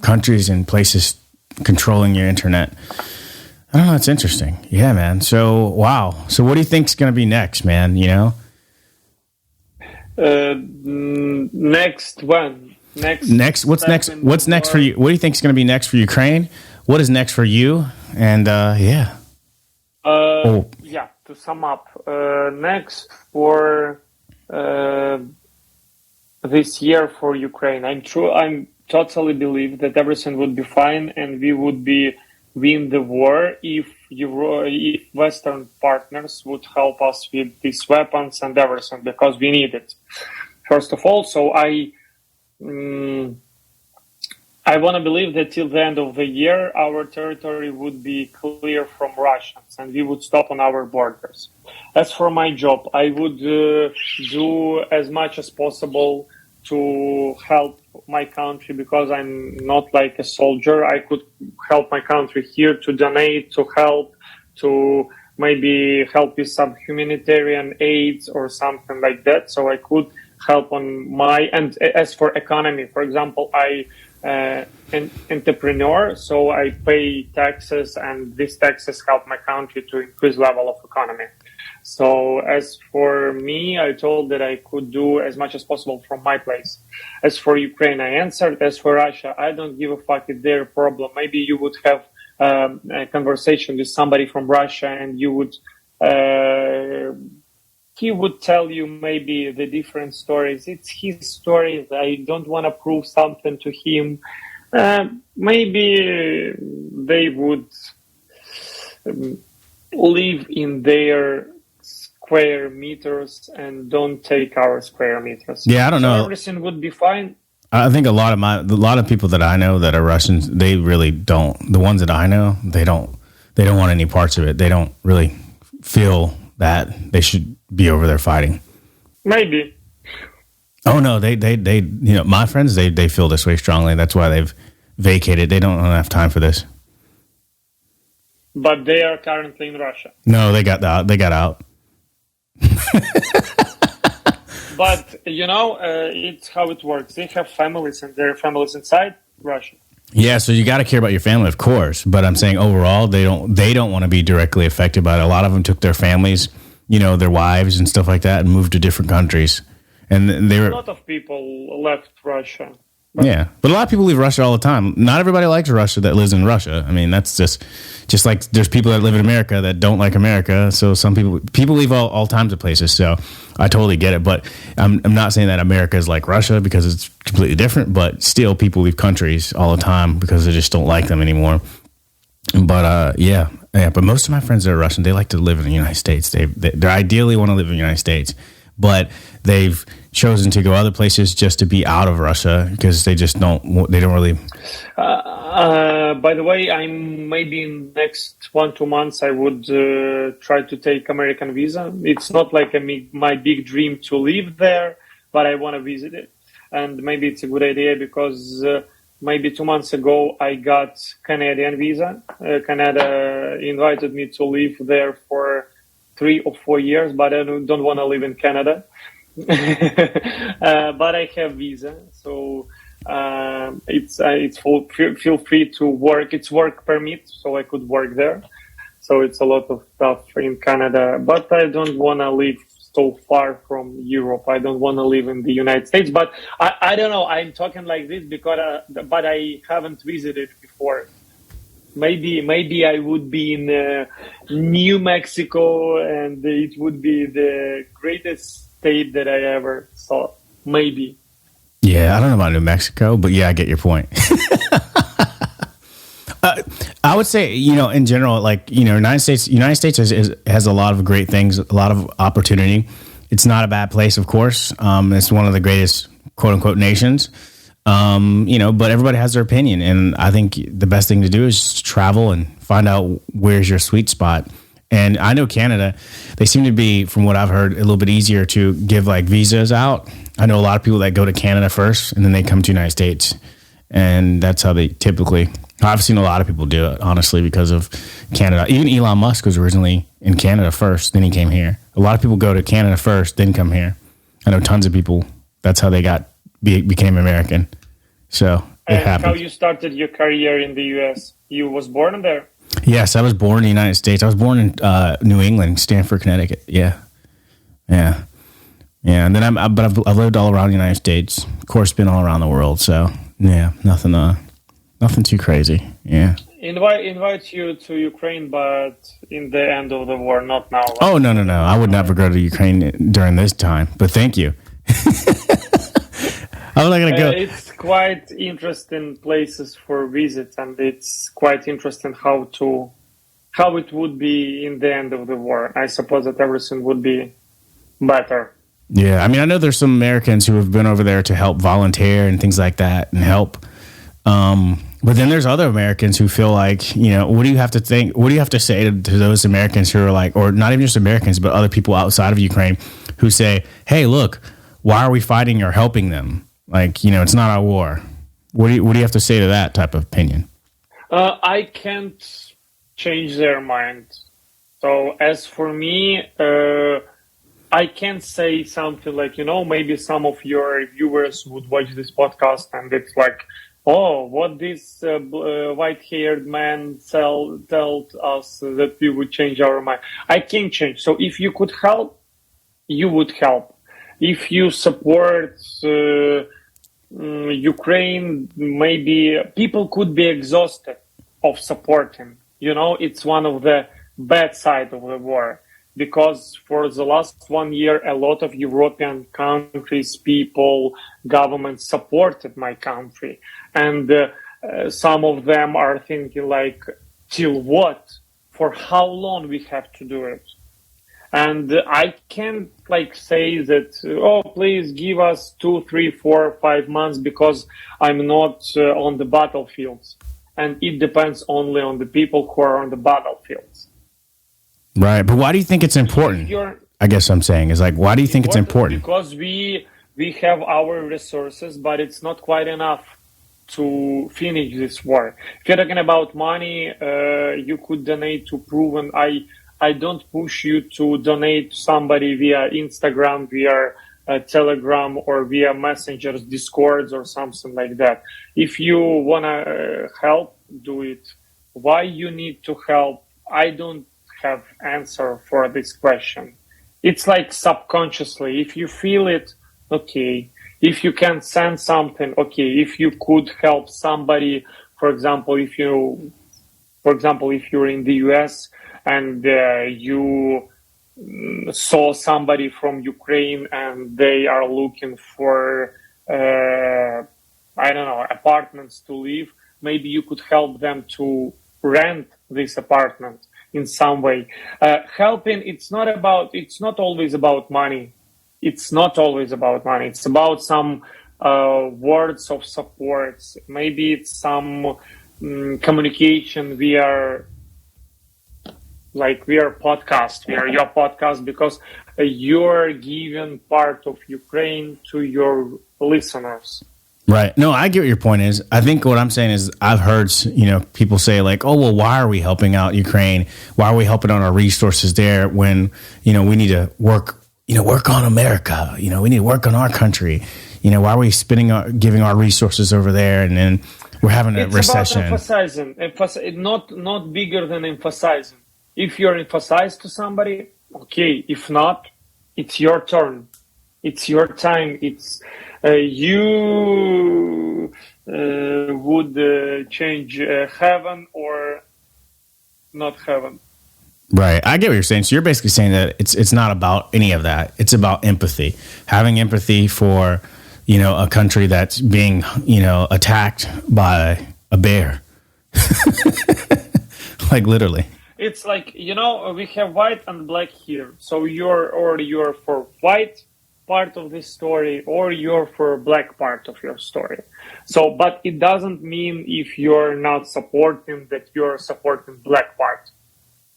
Countries and places controlling your internet. I don't know. It's interesting. Yeah, man. So, wow. So what do you think's going to be next, man? You know? next one. What's next for you? What do you think is going to be next for Ukraine? What is next for you? And yeah. Yeah, to sum up, next for this year for Ukraine, I'm totally believe that everything would be fine and we would win the war if Western partners would help us with these weapons and everything, because we need it. First of all, so I want to believe that till the end of the year, our territory would be clear from Russians and we would stop on our borders. As for my job, I would do as much as possible to help my country, because I'm not like a soldier. I could help my country here to donate, to help, to maybe help with some humanitarian aids or something like that. So I could help on and as for economy, for example, I an entrepreneur, so I pay taxes, and these taxes help my country to increase level of economy. So as for me, I told that I could do as much as possible from my place. As for Ukraine, I answered. As for Russia, I don't give a fuck. It's their problem. Maybe you would have a conversation with somebody from Russia, and you would he would tell you maybe the different stories. It's his stories. I don't want to prove something to him. Maybe they would live in their square meters and don't take our square meters. Yeah, I don't know. Everything would be fine. I think a lot of people that I know that are Russians, they really don't. The ones that I know, they don't want any parts of it. They don't really feel that they should be over there fighting. Maybe. Oh no, they my friends, they feel this way strongly. That's why they've vacated. They don't have time for this. But they are currently in Russia. No, they got out. But it's how it works. They have families, and their families inside Russia. Yeah, so you got to care about your family, of course. But I'm saying overall, they don't want to be directly affected by it. A lot of them took their families, their wives and stuff like that, and moved to different countries. And a lot of people left Russia. Yeah, but a lot of people leave Russia all the time. Not everybody likes Russia that lives in Russia. I mean, that's just like there's people that live in America that don't like America. So some people leave all kinds of places. So I totally get it. But I'm not saying that America is like Russia, because it's completely different. But still, people leave countries all the time because they just don't like them anymore. But yeah. But most of my friends that are Russian, they like to live in the United States. They ideally want to live in the United States, but they've chosen to go other places just to be out of Russia because they don't really. By the way, I'm maybe in next 1-2 months I would try to take American visa. It's not like my big dream to live there, but I want to visit it, and maybe it's a good idea because maybe 2 months ago I got Canadian visa. Canada invited me to live there for 3 or 4 years, but I don't want to live in Canada. But I have visa, so it's feel free to work. It's work permit, so I could work there. So it's a lot of stuff in Canada, but I don't want to live so far from Europe. I don't want to live in the United States, but I don't know. I'm talking like this because, but I haven't visited before. Maybe I would be in New Mexico, and it would be the greatest state that I ever saw. Maybe. Yeah, I don't know about New Mexico, but yeah, I get your point. I would say, in general, like, United States has a lot of great things, a lot of opportunity. It's not a bad place, of course. It's one of the greatest, quote unquote, nations. But everybody has their opinion. And I think the best thing to do is just travel and find out where's your sweet spot. And I know Canada, they seem to be, from what I've heard, a little bit easier to give like visas out. I know a lot of people that go to Canada first and then they come to the United States. And that's how they typically, I've seen a lot of people do it, honestly, because of Canada. Even Elon Musk was originally in Canada first, then he came here. A lot of people go to Canada first, then come here. I know tons of people, that's how they became American. So it happened. How you started your career in the U.S.? You was born there? Yes, I was born in the United States. I was born in New England, Stamford, Connecticut. Yeah. And then I've lived all around the United States. Of course, been all around the world. So yeah, nothing too crazy. Yeah. Invite you to Ukraine, but in the end of the war, not now. Oh no! I would never go to Ukraine during this time. But thank you. I'm not gonna go. It's quite interesting places for visit, and it's quite interesting how it would be in the end of the war. I suppose that everything would be better. Yeah, I mean, I know there's some Americans who have been over there to help volunteer and things like that and help. But then there's other Americans who feel like, what do you have to think? What do you have to say to those Americans who are like, or not even just Americans, but other people outside of Ukraine who say, hey, look, why are we fighting or helping them? Like, it's not our war. What do you have to say to that type of opinion? I can't change their mind. So as for me, I can't say something like, maybe some of your viewers would watch this podcast and it's like, oh, what this white-haired man told us that we would change our mind. I can't change. So if you could help, you would help. If you support Ukraine, maybe people could be exhausted of supporting. It's one of the bad side of the war. Because for the last 1 year, a lot of European countries, people, governments supported my country. And some of them are thinking like, till what? For how long we have to do it? And I can't say that, oh, please give us 2, 3, 4, 5 months because I'm not on the battlefields. And it depends only on the people who are on the battlefields. Right, but why do you think it's important? I guess I'm saying is like, why do you think it's important? Because we have our resources, but it's not quite enough to finish this war. If you're talking about money, you could donate to Proven. I don't push you to donate to somebody via Instagram, via Telegram, or via Messengers, Discords, or something like that. If you want to help, do it. Why you need to help? I don't have answer for this question. It's like subconsciously. If you feel it, okay. If you can send something, okay. If you could help somebody, for example, if you're in the US and you saw somebody from Ukraine and they are looking for, apartments to live, maybe you could help them to rent this apartment in some way. Helping, it's not always about money. It's not always about money. It's about some words of support. Maybe it's some communication via podcast, via your podcast, because you're giving part of Ukraine to your listeners. Right. No, I get what your point is. I think what I'm saying is I've heard, people say like, oh, well, why are we helping out Ukraine? Why are we helping on our resources there when, we need to work on America? We need to work on our country. Why are we giving our resources over there? And then we're having a recession. It's about emphasizing, not bigger than emphasizing. If you're emphasized to somebody, okay. If not, it's your turn. It's your time. It's you would change heaven or not heaven. Right. I get what you're saying. So you're basically saying that it's not about any of that. It's about empathy, having empathy for, a country that's being, attacked by a bear. Like literally. It's like, we have white and black here. So you're for white part of this story or you're for black part of your story. So, but it doesn't mean if you're not supporting that you're supporting black part.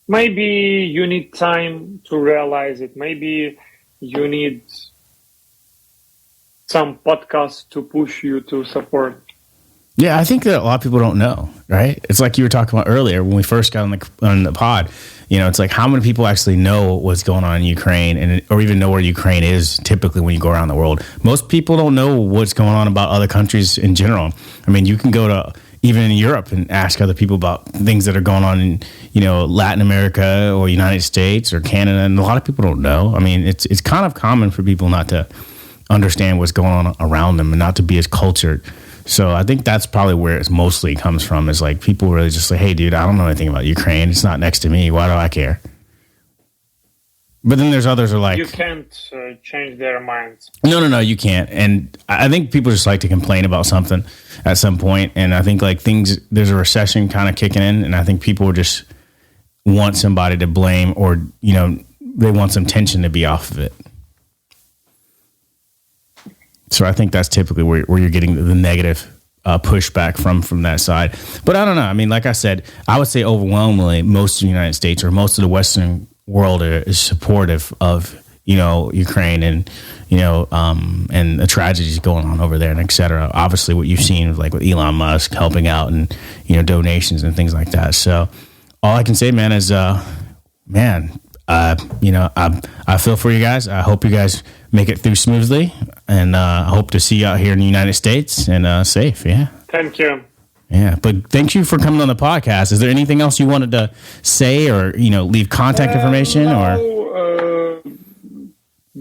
maybe you need time to realize it. Maybe you need some podcasts to push you to support. Yeah, I think that a lot of people don't know, right? It's like you were talking about earlier when we first got on the pod. You know, it's like how many people actually know what's going on in Ukraine, or even know where Ukraine is. Typically, when you go around the world, most people don't know what's going on about other countries in general. I mean, you can go to even in Europe and ask other people about things that are going on in, you know, Latin America or United States or Canada, and a lot of people don't know. I mean, it's kind of common for people not to understand what's going on around them and not to be as cultured. So I think that's probably where it mostly comes from, is like people really just say, hey, dude, I don't know anything about Ukraine. It's not next to me. Why do I care? But then there's others who are like... You can't change their minds. No, you can't. And I think people just like to complain about something at some point. And I think like there's a recession kind of kicking in. And I think people just want somebody to blame, or, you know, they want some tension to be off of it. So I think that's typically where you're getting the negative pushback from that side. But I don't know. I mean, like I said, I would say overwhelmingly most of the United States or most of the Western world is supportive of, you know, Ukraine and, you know, and the tragedies going on over there and et cetera. Obviously what you've seen like with Elon Musk helping out and, you know, donations and things like that. So all I can say, man, is, you know, I feel for you guys. I hope you guys make it through smoothly, and I hope to see you out here in the United States and safe. Yeah. Thank you. Yeah, but thank you for coming on the podcast. Is there anything else you wanted to say, or, you know, leave contact information? Or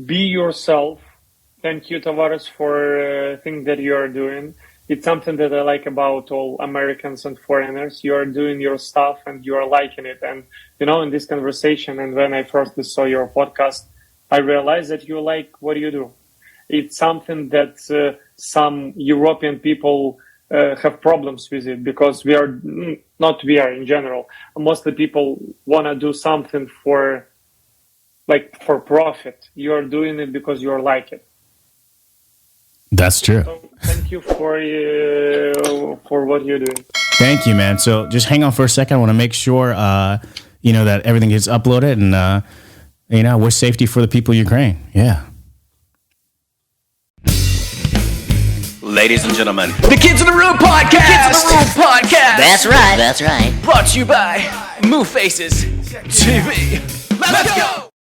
be yourself. Thank you, Tavares, for things that you are doing. It's something that I like about all Americans and foreigners. You are doing your stuff and you are liking it. And, you know, in this conversation, and when I first saw your podcast, I realized that you like what you do. It's something that some European people have problems with it, because we are in general. Mostly people want to do something for profit. You are doing it because you are like it. That's true. So thank you for what you're doing. Thank you, man. So just hang on for a second. I want to make sure, you know, that everything gets uploaded, and, you know, with safety for the people of Ukraine. Yeah. Ladies and gentlemen, The Kids in the Room Podcast. Kids in the Room Podcast. That's right. That's right. Brought to you by Move Faces TV. Let's go.